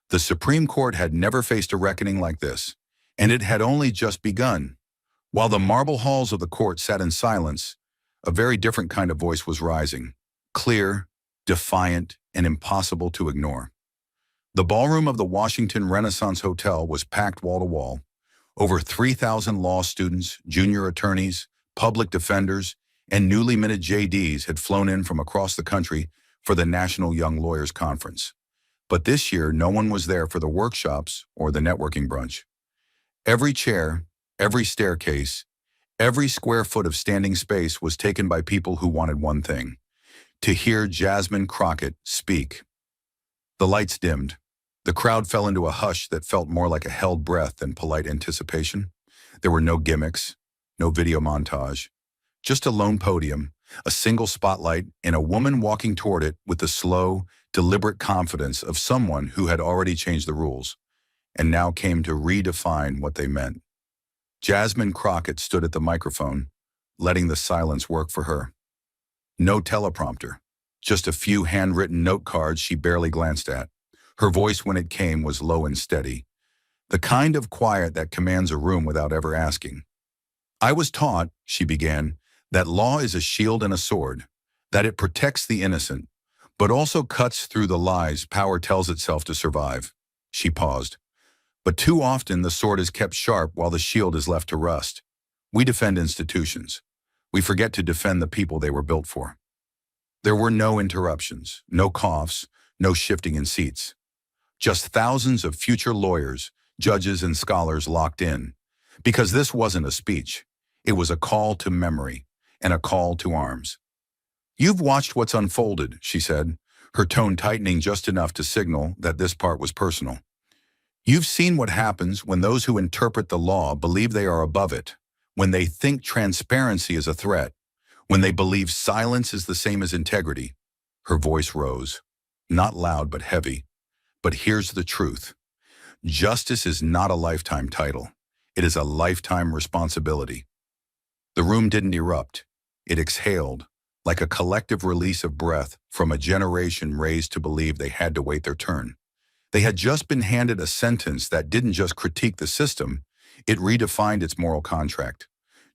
The Supreme Court had never faced a reckoning like this, and it had only just begun. While the marble halls of the court sat in silence, a very different kind of voice was rising, clear, defiant, and impossible to ignore. The ballroom of the Washington Renaissance Hotel was packed wall to wall. Over 3,000 law students, junior attorneys, public defenders, and newly minted JDs had flown in from across the country for the National Young Lawyers Conference. But this year, no one was there for the workshops or the networking brunch. Every chair, every staircase, every square foot of standing space was taken by people who wanted one thing: to hear Jasmine Crockett speak. The lights dimmed. The crowd fell into a hush that felt more like a held breath than polite anticipation. There were no gimmicks, no video montage, Just a lone podium, a single spotlight, and a woman walking toward it with the slow, deliberate confidence of someone who had already changed the rules and now came to redefine what they meant. Jasmine Crockett stood at the microphone, letting the silence work for her. No teleprompter, just a few handwritten note cards she barely glanced at. Her voice when it came was low and steady, the kind of quiet that commands a room without ever asking. I was taught, she began, that law is a shield and a sword, that it protects the innocent, but also cuts through the lies power tells itself to survive. She paused. But too often the sword is kept sharp while the shield is left to rust. We defend institutions. We forget to defend the people they were built for. There were no interruptions, no coughs, no shifting in seats. Just thousands of future lawyers, judges, and scholars locked in. Because this wasn't a speech. It was a call to memory and a call to arms. You've watched what's unfolded, she said, her tone tightening just enough to signal that this part was personal. You've seen what happens when those who interpret the law believe they are above it, when they think transparency is a threat, when they believe silence is the same as integrity. Her voice rose, not loud but heavy. But here's the truth. Justice is not a lifetime title. It is a lifetime responsibility. The room didn't erupt. It exhaled, like a collective release of breath from a generation raised to believe they had to wait their turn. They had just been handed a sentence that didn't just critique the system, it redefined its moral contract.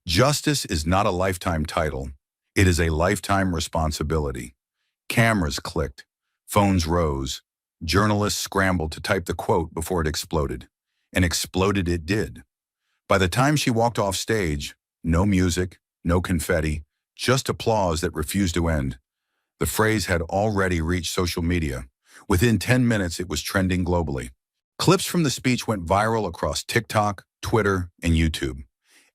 Justice is not a lifetime title. It is a lifetime responsibility. Cameras clicked. Phones rose. Journalists scrambled to type the quote before it exploded. And exploded it did. By the time she walked off stage, no music, no confetti, just applause that refused to end. The phrase had already reached social media. Within 10 minutes, it was trending globally. Clips from the speech went viral across TikTok, Twitter, and YouTube.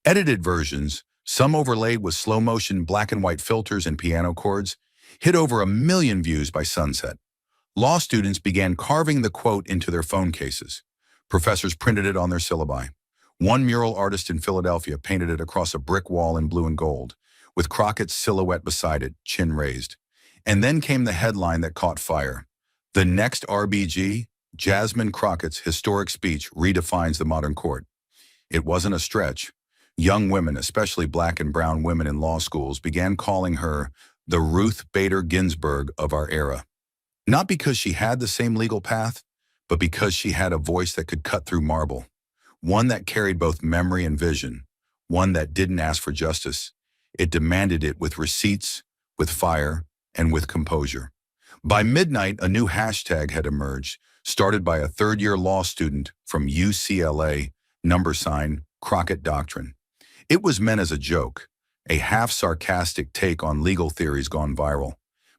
Edited versions, some overlaid with slow-motion black and white filters and piano chords, hit over 1 million views by sunset. Law students began carving the quote into their phone cases. Professors printed it on their syllabi. One mural artist in Philadelphia painted it across a brick wall in blue and gold, with Crockett's silhouette beside it, chin raised. And then came the headline that caught fire. The next RBG, Jasmine Crockett's historic speech redefines the modern court. It wasn't a stretch. Young women, especially black and brown women in law schools, began calling her the Ruth Bader Ginsburg of our era. Not because she had the same legal path, but because she had a voice that could cut through marble. One that carried both memory and vision. One that didn't ask for justice. It demanded it with receipts, with fire, and with composure. By midnight, a new hashtag had emerged, started by a third-year law student from UCLA, #Crockett Doctrine. It was meant as a joke, a half-sarcastic take on legal theories gone viral,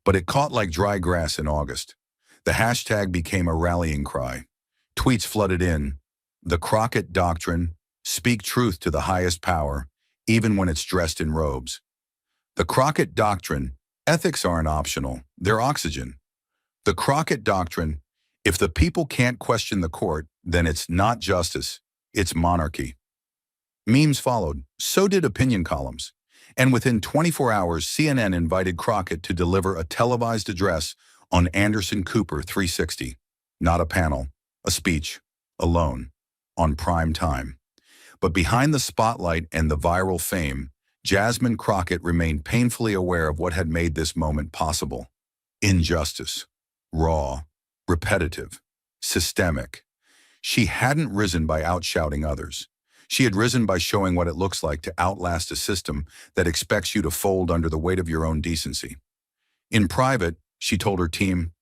but it caught like dry grass in August. The hashtag became a rallying cry. Tweets flooded in. The Crockett Doctrine, speak truth to the highest power, even when it's dressed in robes. The Crockett Doctrine, ethics aren't optional, they're oxygen. The Crockett Doctrine, if the people can't question the court, then it's not justice, it's monarchy. Memes followed, so did opinion columns. And within 24 hours, CNN invited Crockett to deliver a televised address on Anderson Cooper 360. Not a panel, a speech, alone, on prime time. But behind the spotlight and the viral fame, Jasmine Crockett remained painfully aware of what had made this moment possible. Injustice. Raw. Repetitive. Systemic. She hadn't risen by outshouting others. She had risen by showing what it looks like to outlast a system that expects you to fold under the weight of your own decency. In private, she told her team,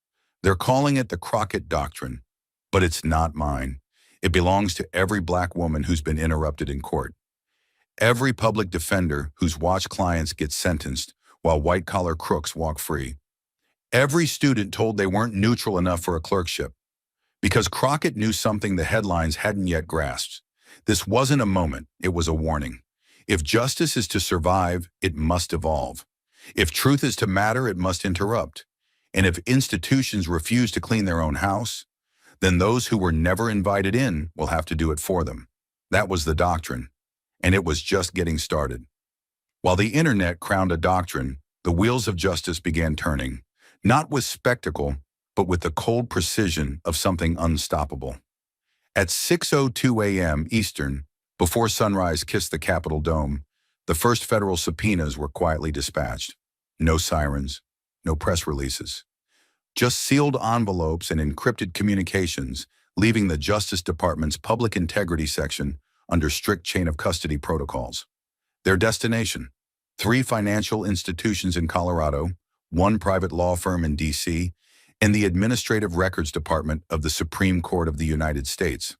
"They're calling it the Crockett Doctrine, but it's not mine. It belongs to every black woman who's been interrupted in court. Every public defender who's watched clients get sentenced while white-collar crooks walk free. Every student told they weren't neutral enough for a clerkship. Because Crockett knew something the headlines hadn't yet grasped. This wasn't a moment, it was a warning. If justice is to survive, it must evolve. If truth is to matter, it must interrupt. And if institutions refuse to clean their own house, then those who were never invited in will have to do it for them." That was the doctrine. And it was just getting started. While the internet crowned a doctrine, the wheels of justice began turning, not with spectacle, but with the cold precision of something unstoppable. At 6:02 a.m. Eastern, before sunrise kissed the Capitol dome, the first federal subpoenas were quietly dispatched. No sirens, no press releases. Just sealed envelopes and encrypted communications, leaving the Justice Department's public integrity section under strict chain of custody protocols. Their destination: 3 financial institutions in Colorado, 1 private law firm in D.C., and the Administrative Records Department of the Supreme Court of the United States.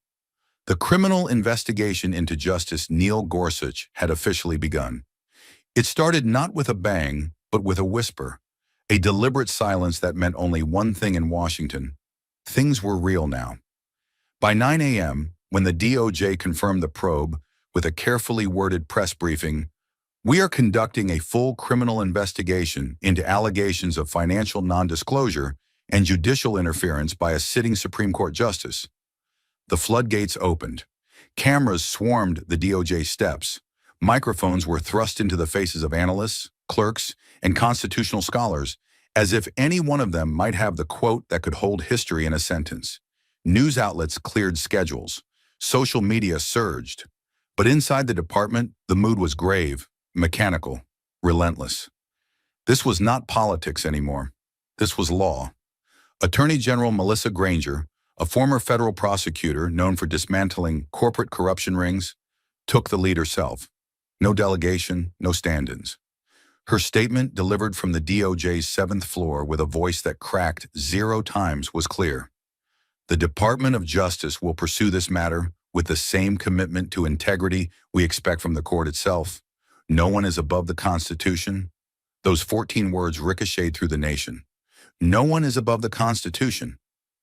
The criminal investigation into Justice Neil Gorsuch had officially begun. It started not with a bang, but with a whisper, a deliberate silence that meant only one thing in Washington: things were real now. By 9 a.m., when the DOJ confirmed the probe with a carefully worded press briefing, "We are conducting a full criminal investigation into allegations of financial non-disclosure and judicial interference by a sitting Supreme Court justice," the floodgates opened. Cameras swarmed the DOJ steps. Microphones were thrust into the faces of analysts, clerks, and constitutional scholars, as if any one of them might have the quote that could hold history in a sentence. News outlets cleared schedules. Social media surged. But inside the department, the mood was grave, mechanical, relentless. This was not politics anymore. This was law. Attorney General Melissa Granger, a former federal prosecutor known for dismantling corporate corruption rings, took the lead herself. No delegation, no stand-ins. Her statement, delivered from the DOJ's 7th floor with a voice that cracked 0 times, was clear. The Department of Justice will pursue this matter with the same commitment to integrity we expect from the court itself. No one is above the Constitution. Those 14 words ricocheted through the nation. No one is above the Constitution.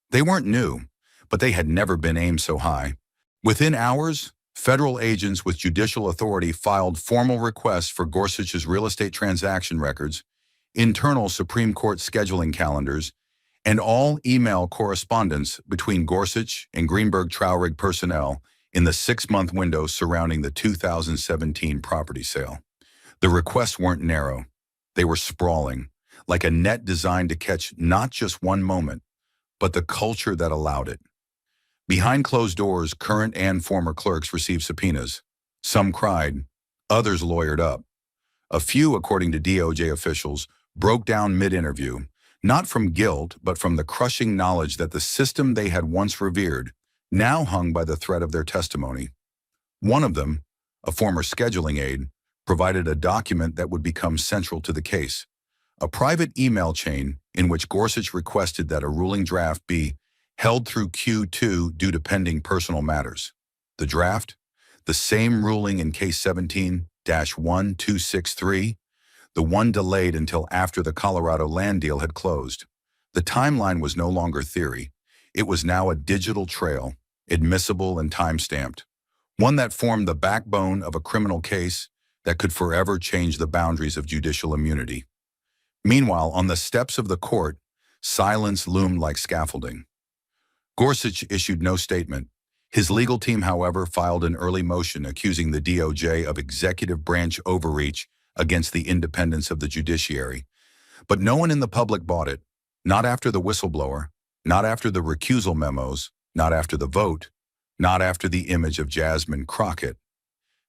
They weren't new, but they had never been aimed so high. Within hours, federal agents with judicial authority filed formal requests for Gorsuch's real estate transaction records, internal Supreme Court scheduling calendars, and all email correspondence between Gorsuch and Greenberg-Traurig personnel in the 6-month window surrounding the 2017 property sale. The requests weren't narrow. They were sprawling, like a net designed to catch not just one moment, but the culture that allowed it. Behind closed doors, current and former clerks received subpoenas. Some cried, others lawyered up. A few, according to DOJ officials, broke down mid-interview, not from guilt, but from the crushing knowledge that the system they had once revered now hung by the thread of their testimony. One of them, a former scheduling aide, provided a document that would become central to the case: a private email chain in which Gorsuch requested that a ruling draft be held through Q2 due to pending personal matters. The draft, the same ruling in Case 17-1263, the one delayed until after the Colorado land deal had closed. The timeline was no longer theory. It was now a digital trail, admissible and time-stamped, one that formed the backbone of a criminal case that could forever change the boundaries of judicial immunity. Meanwhile, on the steps of the court, silence loomed like scaffolding. Gorsuch issued no statement. His legal team, however, filed an early motion accusing the DOJ of executive branch overreach against the independence of the judiciary. But no one in the public bought it. Not after the whistleblower, not after the recusal memos, not after the vote, not after the image of Jasmine Crockett,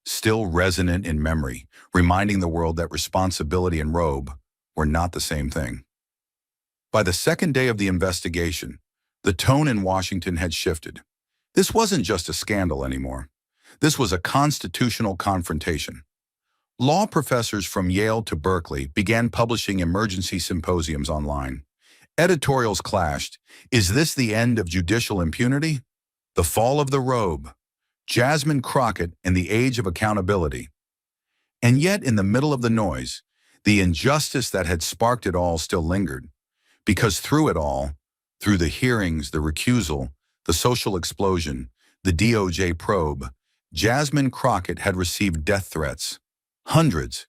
still resonant in memory, reminding the world that responsibility and robe were not the same thing. By the second day of the investigation, the tone in Washington had shifted. This wasn't just a scandal anymore. This was a constitutional confrontation. Law professors from Yale to Berkeley began publishing emergency symposiums online. Editorials clashed. Is this the end of judicial impunity? The fall of the robe? Jasmine Crockett and the age of accountability? And yet, in the middle of the noise, the injustice that had sparked it all still lingered. Because through it all, through the hearings, the recusal, the social explosion, the DOJ probe, Jasmine Crockett had received death threats. Hundreds.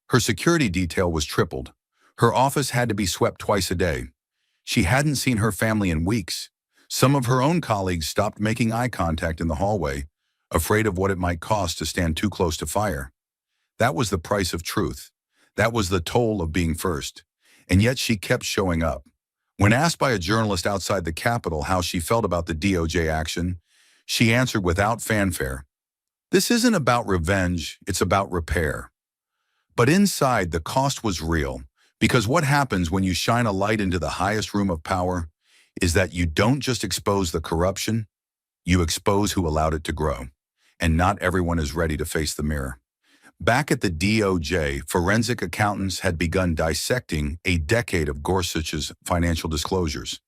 Her security detail was tripled. Her office had to be swept twice a day. She hadn't seen her family in weeks. Some of her own colleagues stopped making eye contact in the hallway, afraid of what it might cost to stand too close to fire. That was the price of truth. That was the toll of being first. And yet she kept showing up. When asked by a journalist outside the Capitol how she felt about the DOJ action, she answered without fanfare, "This isn't about revenge, it's about repair." But inside, the cost was real, because what happens when you shine a light into the highest room of power is that you don't just expose the corruption, you expose who allowed it to grow. And not everyone is ready to face the mirror. Back at the DOJ, forensic accountants had begun dissecting a decade of Gorsuch's financial disclosures.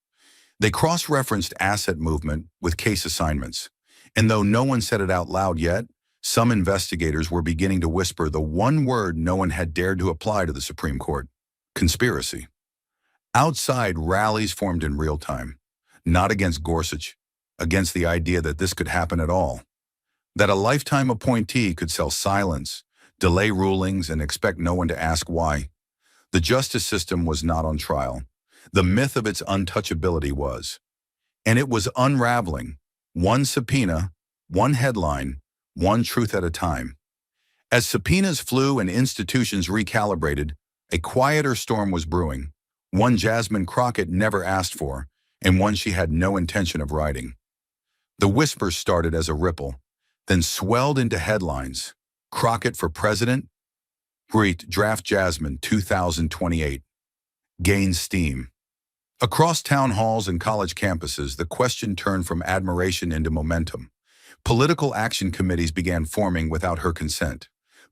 They cross-referenced asset movement with case assignments. And though no one said it out loud yet, some investigators were beginning to whisper the one word no one had dared to apply to the Supreme Court: conspiracy. Outside, rallies formed in real time, not against Gorsuch, against the idea that this could happen at all, that a lifetime appointee could sell silence, delay rulings, and expect no one to ask why. The justice system was not on trial. The myth of its untouchability was. And it was unraveling, one subpoena, one headline, one truth at a time. As subpoenas flew and institutions recalibrated, a quieter storm was brewing, one Jasmine Crockett never asked for, and one she had no intention of writing. The whispers started as a ripple, then swelled into headlines. Crockett for president? Draft Jasmine 2028. Gains steam. Across town halls and college campuses, the question turned from admiration into momentum. Political action committees began forming without her consent.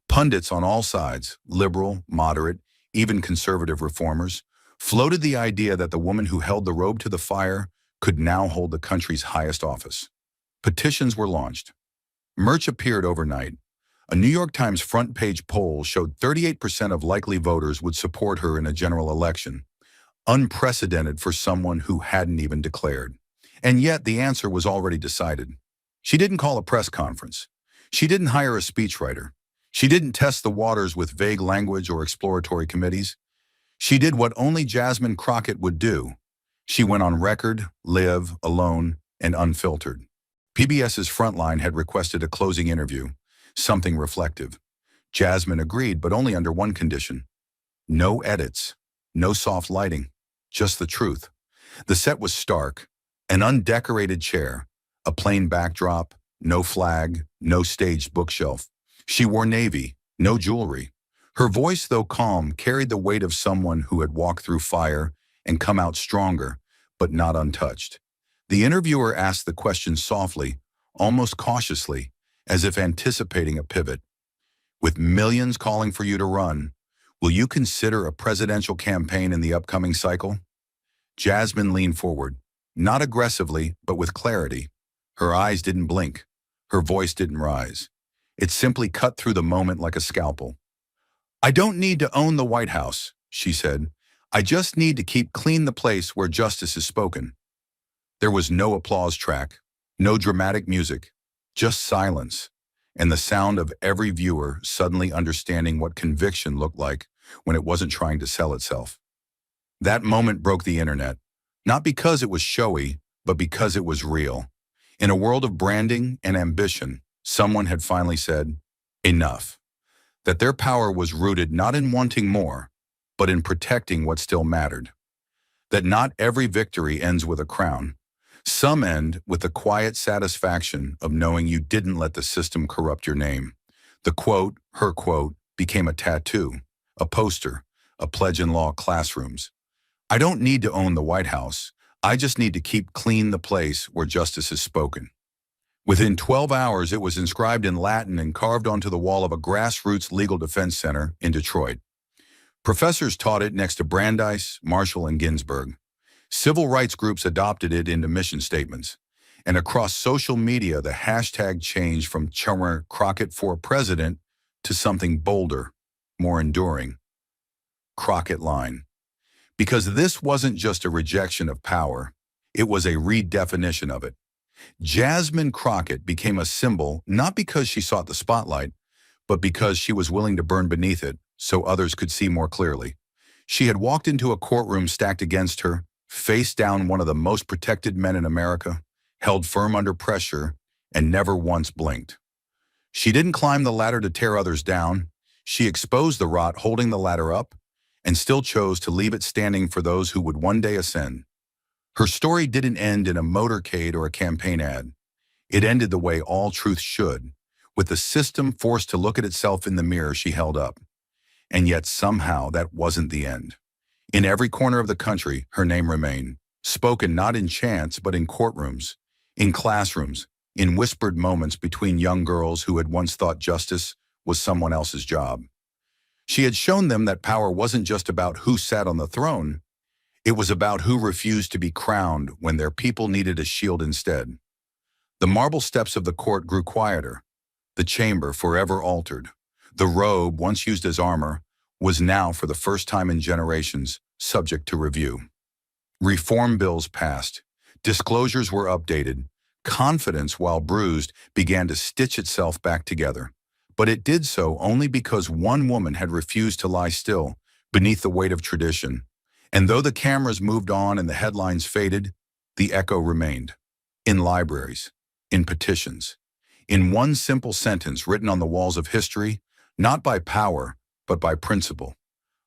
Pundits on all sides, liberal, moderate, even conservative reformers, floated the idea that the woman who held the robe to the fire could now hold the country's highest office. Petitions were launched. Merch appeared overnight. A New York Times front-page poll showed 38% of likely voters would support her in a general election, unprecedented for someone who hadn't even declared. And yet the answer was already decided. She didn't call a press conference. She didn't hire a speechwriter. She didn't test the waters with vague language or exploratory committees. She did what only Jasmine Crockett would do. She went on record, live, alone, and unfiltered. PBS's Frontline had requested a closing interview, something reflective. Jasmine agreed, but only under one condition: no edits, no soft lighting, just the truth. The set was stark: an undecorated chair, a plain backdrop, no flag, no staged bookshelf. She wore navy, no jewelry. Her voice, though calm, carried the weight of someone who had walked through fire and come out stronger, but not untouched. The interviewer asked the question softly, almost cautiously, as if anticipating a pivot. With millions calling for you to run, will you consider a presidential campaign in the upcoming cycle? Jasmine leaned forward, not aggressively, but with clarity. Her eyes didn't blink. Her voice didn't rise. It simply cut through the moment like a scalpel. "I don't need to own the White House," she said. "I just need to keep clean the place where justice is spoken." There was no applause track, no dramatic music, just silence, and the sound of every viewer suddenly understanding what conviction looked like when it wasn't trying to sell itself. That moment broke the internet, not because it was showy, but because it was real. In a world of branding and ambition, someone had finally said, enough. That their power was rooted not in wanting more, but in protecting what still mattered. That not every victory ends with a crown. Some end with the quiet satisfaction of knowing you didn't let the system corrupt your name. The quote, her quote, became a tattoo, a poster, a pledge in law classrooms. "I don't need to own the White House. I just need to keep clean the place where justice is spoken." Within 12 hours, it was inscribed in Latin and carved onto the wall of a grassroots legal defense center in Detroit. Professors taught it next to Brandeis, Marshall, and Ginsburg. Civil rights groups adopted it into mission statements. And across social media, the hashtag changed from Crockett for president to something bolder, more enduring: Crockett line. Because this wasn't just a rejection of power, it was a redefinition of it. Jasmine Crockett became a symbol not because she sought the spotlight, but because she was willing to burn beneath it so others could see more clearly. She had walked into a courtroom stacked against her, faced down one of the most protected men in America, held firm under pressure, and never once blinked. She didn't climb the ladder to tear others down. She exposed the rot holding the ladder up and still chose to leave it standing for those who would one day ascend. Her story didn't end in a motorcade or a campaign ad. It ended the way all truth should, with the system forced to look at itself in the mirror she held up. And yet somehow that wasn't the end. In every corner of the country, her name remained, spoken not in chants but in courtrooms, in classrooms, in whispered moments between young girls who had once thought justice was someone else's job. She had shown them that power wasn't just about who sat on the throne, it was about who refused to be crowned when their people needed a shield instead. The marble steps of the court grew quieter, the chamber forever altered. The robe, once used as armor, was now, for the first time in generations, subject to review. Reform bills passed, disclosures were updated, confidence, while bruised, began to stitch itself back together. But it did so only because one woman had refused to lie still beneath the weight of tradition. And though the cameras moved on and the headlines faded, the echo remained. In libraries, in petitions, in one simple sentence written on the walls of history, not by power, but by principle.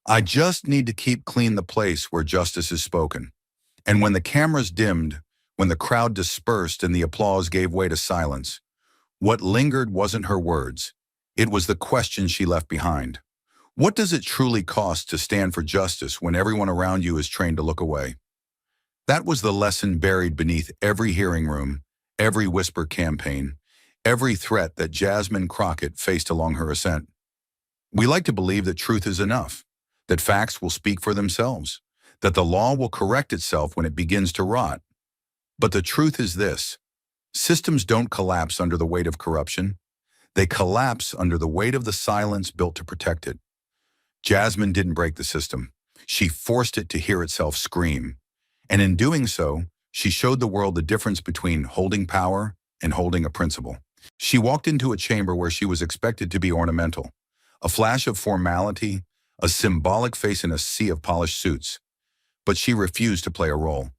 I just need to keep clean the place where justice is spoken. And when the cameras dimmed, when the crowd dispersed and the applause gave way to silence, what lingered wasn't her words. It was the question she left behind. What does it truly cost to stand for justice when everyone around you is trained to look away? That was the lesson buried beneath every hearing room, every whisper campaign, every threat that Jasmine Crockett faced along her ascent. We like to believe that truth is enough, that facts will speak for themselves, that the law will correct itself when it begins to rot. But the truth is this: systems don't collapse under the weight of corruption. They collapse under the weight of the silence built to protect it. Jasmine didn't break the system. She forced it to hear itself scream. And in doing so, she showed the world the difference between holding power and holding a principle. She walked into a chamber where she was expected to be ornamental, a flash of formality, a symbolic face in a sea of polished suits. But she refused to play a role.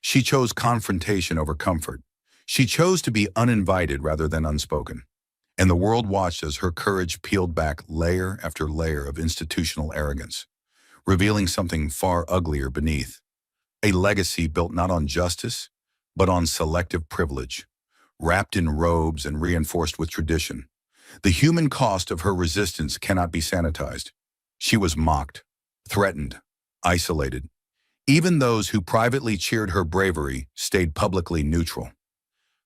She chose confrontation over comfort. She chose to be uninvited rather than unspoken. And the world watched as her courage peeled back layer after layer of institutional arrogance, revealing something far uglier beneath. A legacy built not on justice, but on selective privilege, wrapped in robes and reinforced with tradition. The human cost of her resistance cannot be sanitized. She was mocked, threatened, isolated. Even those who privately cheered her bravery stayed publicly neutral.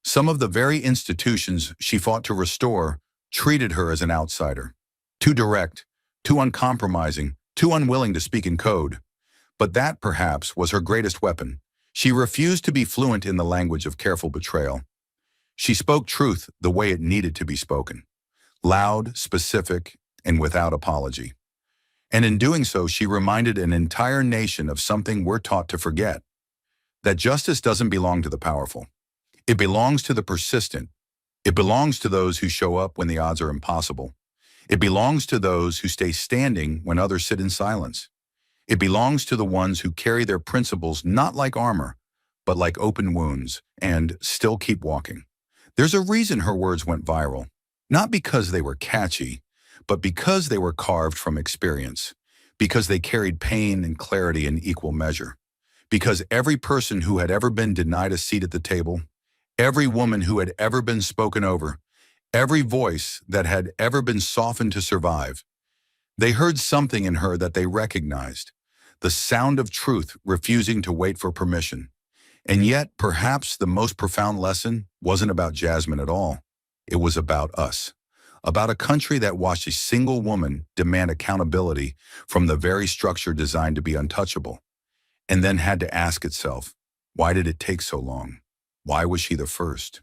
Some of the very institutions she fought to restore treated her as an outsider, too direct, too uncompromising, too unwilling to speak in code. But that, perhaps, was her greatest weapon. She refused to be fluent in the language of careful betrayal. She spoke truth the way it needed to be spoken, loud, specific, and without apology. And in doing so, she reminded an entire nation of something we're taught to forget: that justice doesn't belong to the powerful. It belongs to the persistent. It belongs to those who show up when the odds are impossible. It belongs to those who stay standing when others sit in silence. It belongs to the ones who carry their principles not like armor, but like open wounds, and still keep walking. There's a reason her words went viral, not because they were catchy, but because they were carved from experience, because they carried pain and clarity in equal measure, because every person who had ever been denied a seat at the table, every woman who had ever been spoken over, every voice that had ever been softened to survive, they heard something in her that they recognized, the sound of truth refusing to wait for permission. And yet, perhaps the most profound lesson wasn't about Jasmine at all. It was about us, about a country that watched a single woman demand accountability from the very structure designed to be untouchable, and then had to ask itself, why did it take so long? Why was she the first?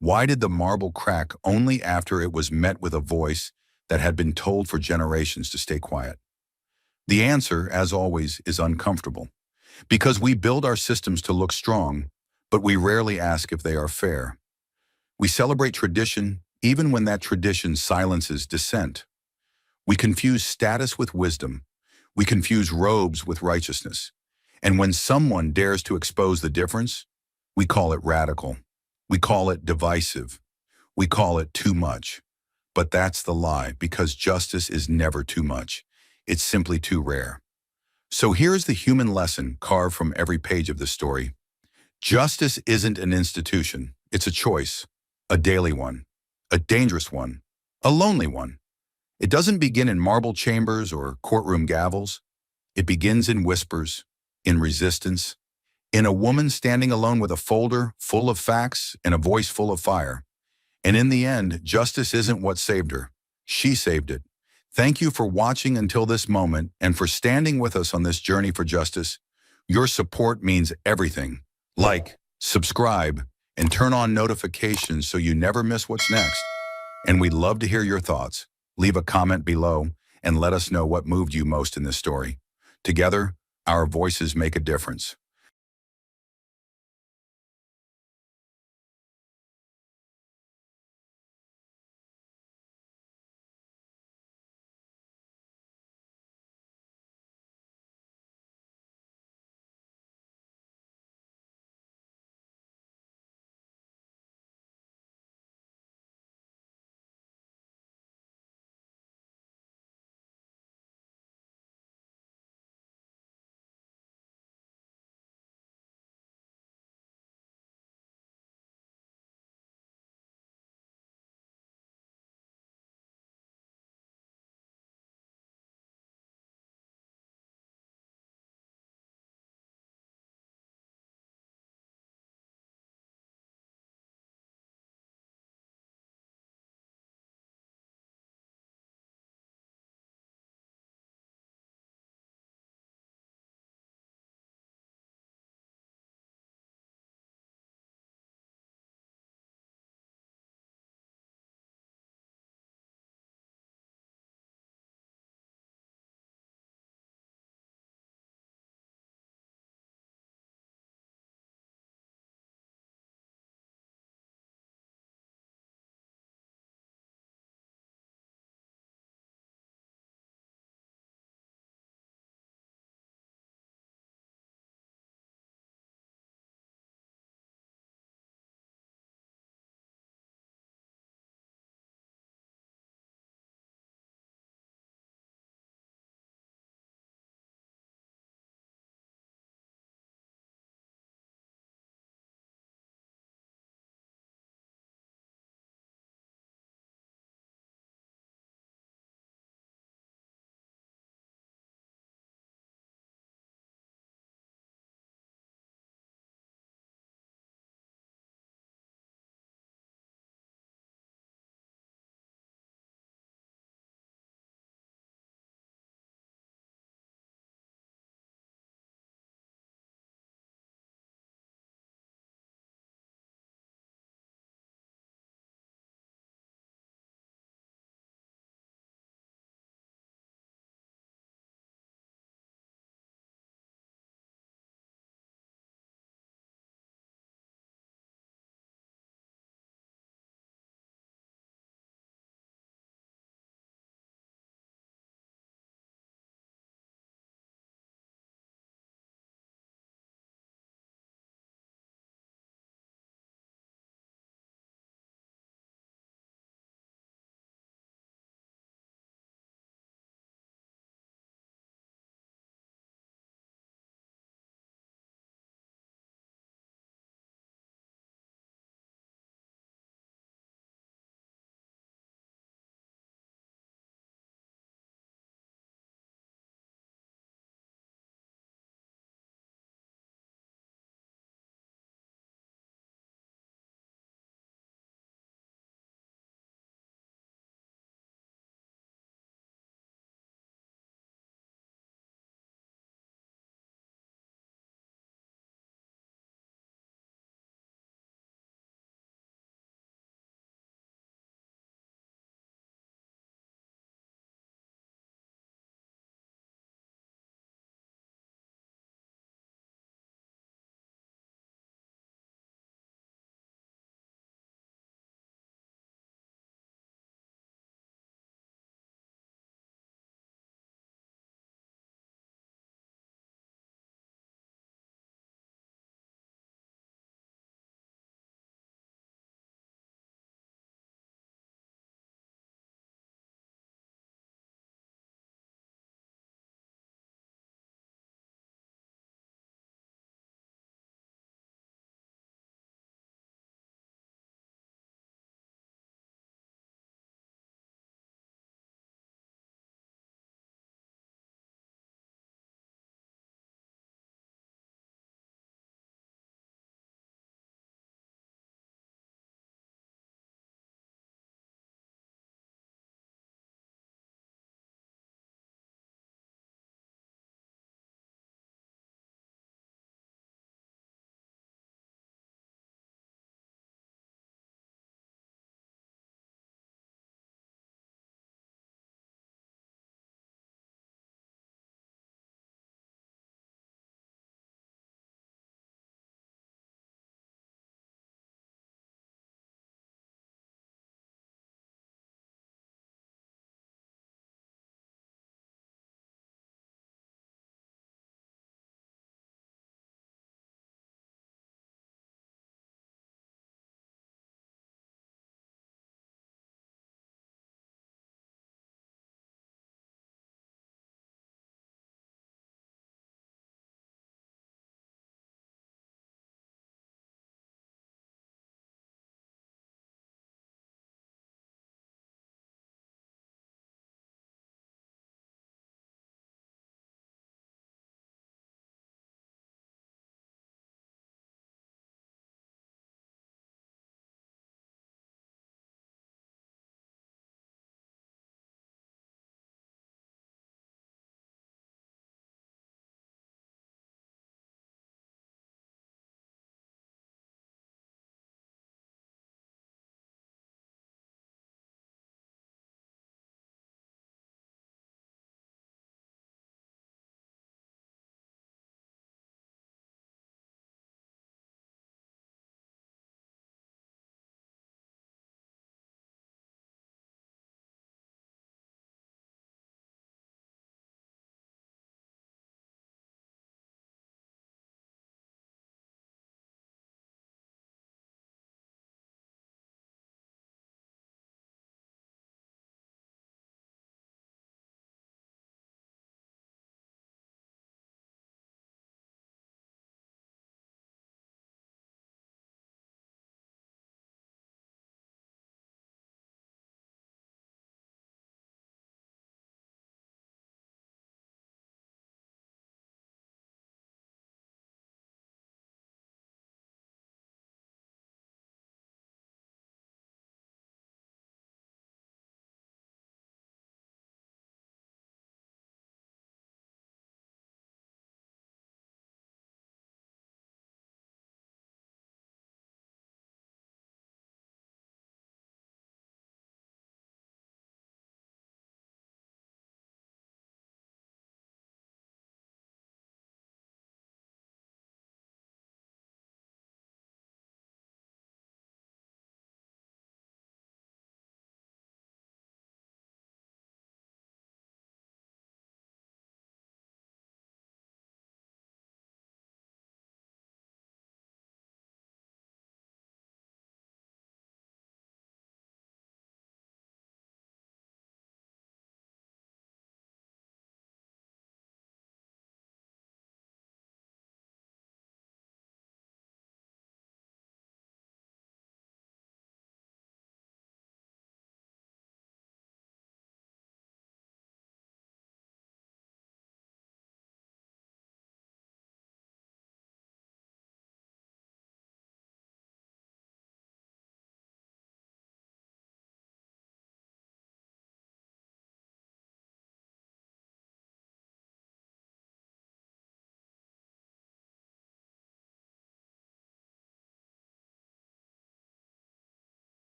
Why did the marble crack only after it was met with a voice that had been told for generations to stay quiet? The answer, as always, is uncomfortable, because we build our systems to look strong, but we rarely ask if they are fair. We celebrate tradition even when that tradition silences dissent. We confuse status with wisdom. We confuse robes with righteousness. And when someone dares to expose the difference, we call it radical. We call it divisive. We call it too much. But that's the lie, because justice is never too much. It's simply too rare. So here's the human lesson carved from every page of this story. Justice isn't an institution. It's a choice. A daily one. A dangerous one. A lonely one. It doesn't begin in marble chambers or courtroom gavels. It begins in whispers, in resistance, in a woman standing alone with a folder full of facts and a voice full of fire. And in the end, justice isn't what saved her. She saved it. Thank you for watching until this moment and for standing with us on this journey for justice. Your support means everything. Like, subscribe, and turn on notifications so you never miss what's next. And we'd love to hear your thoughts. Leave a comment below and let us know what moved you most in this story. Together, our voices make a difference.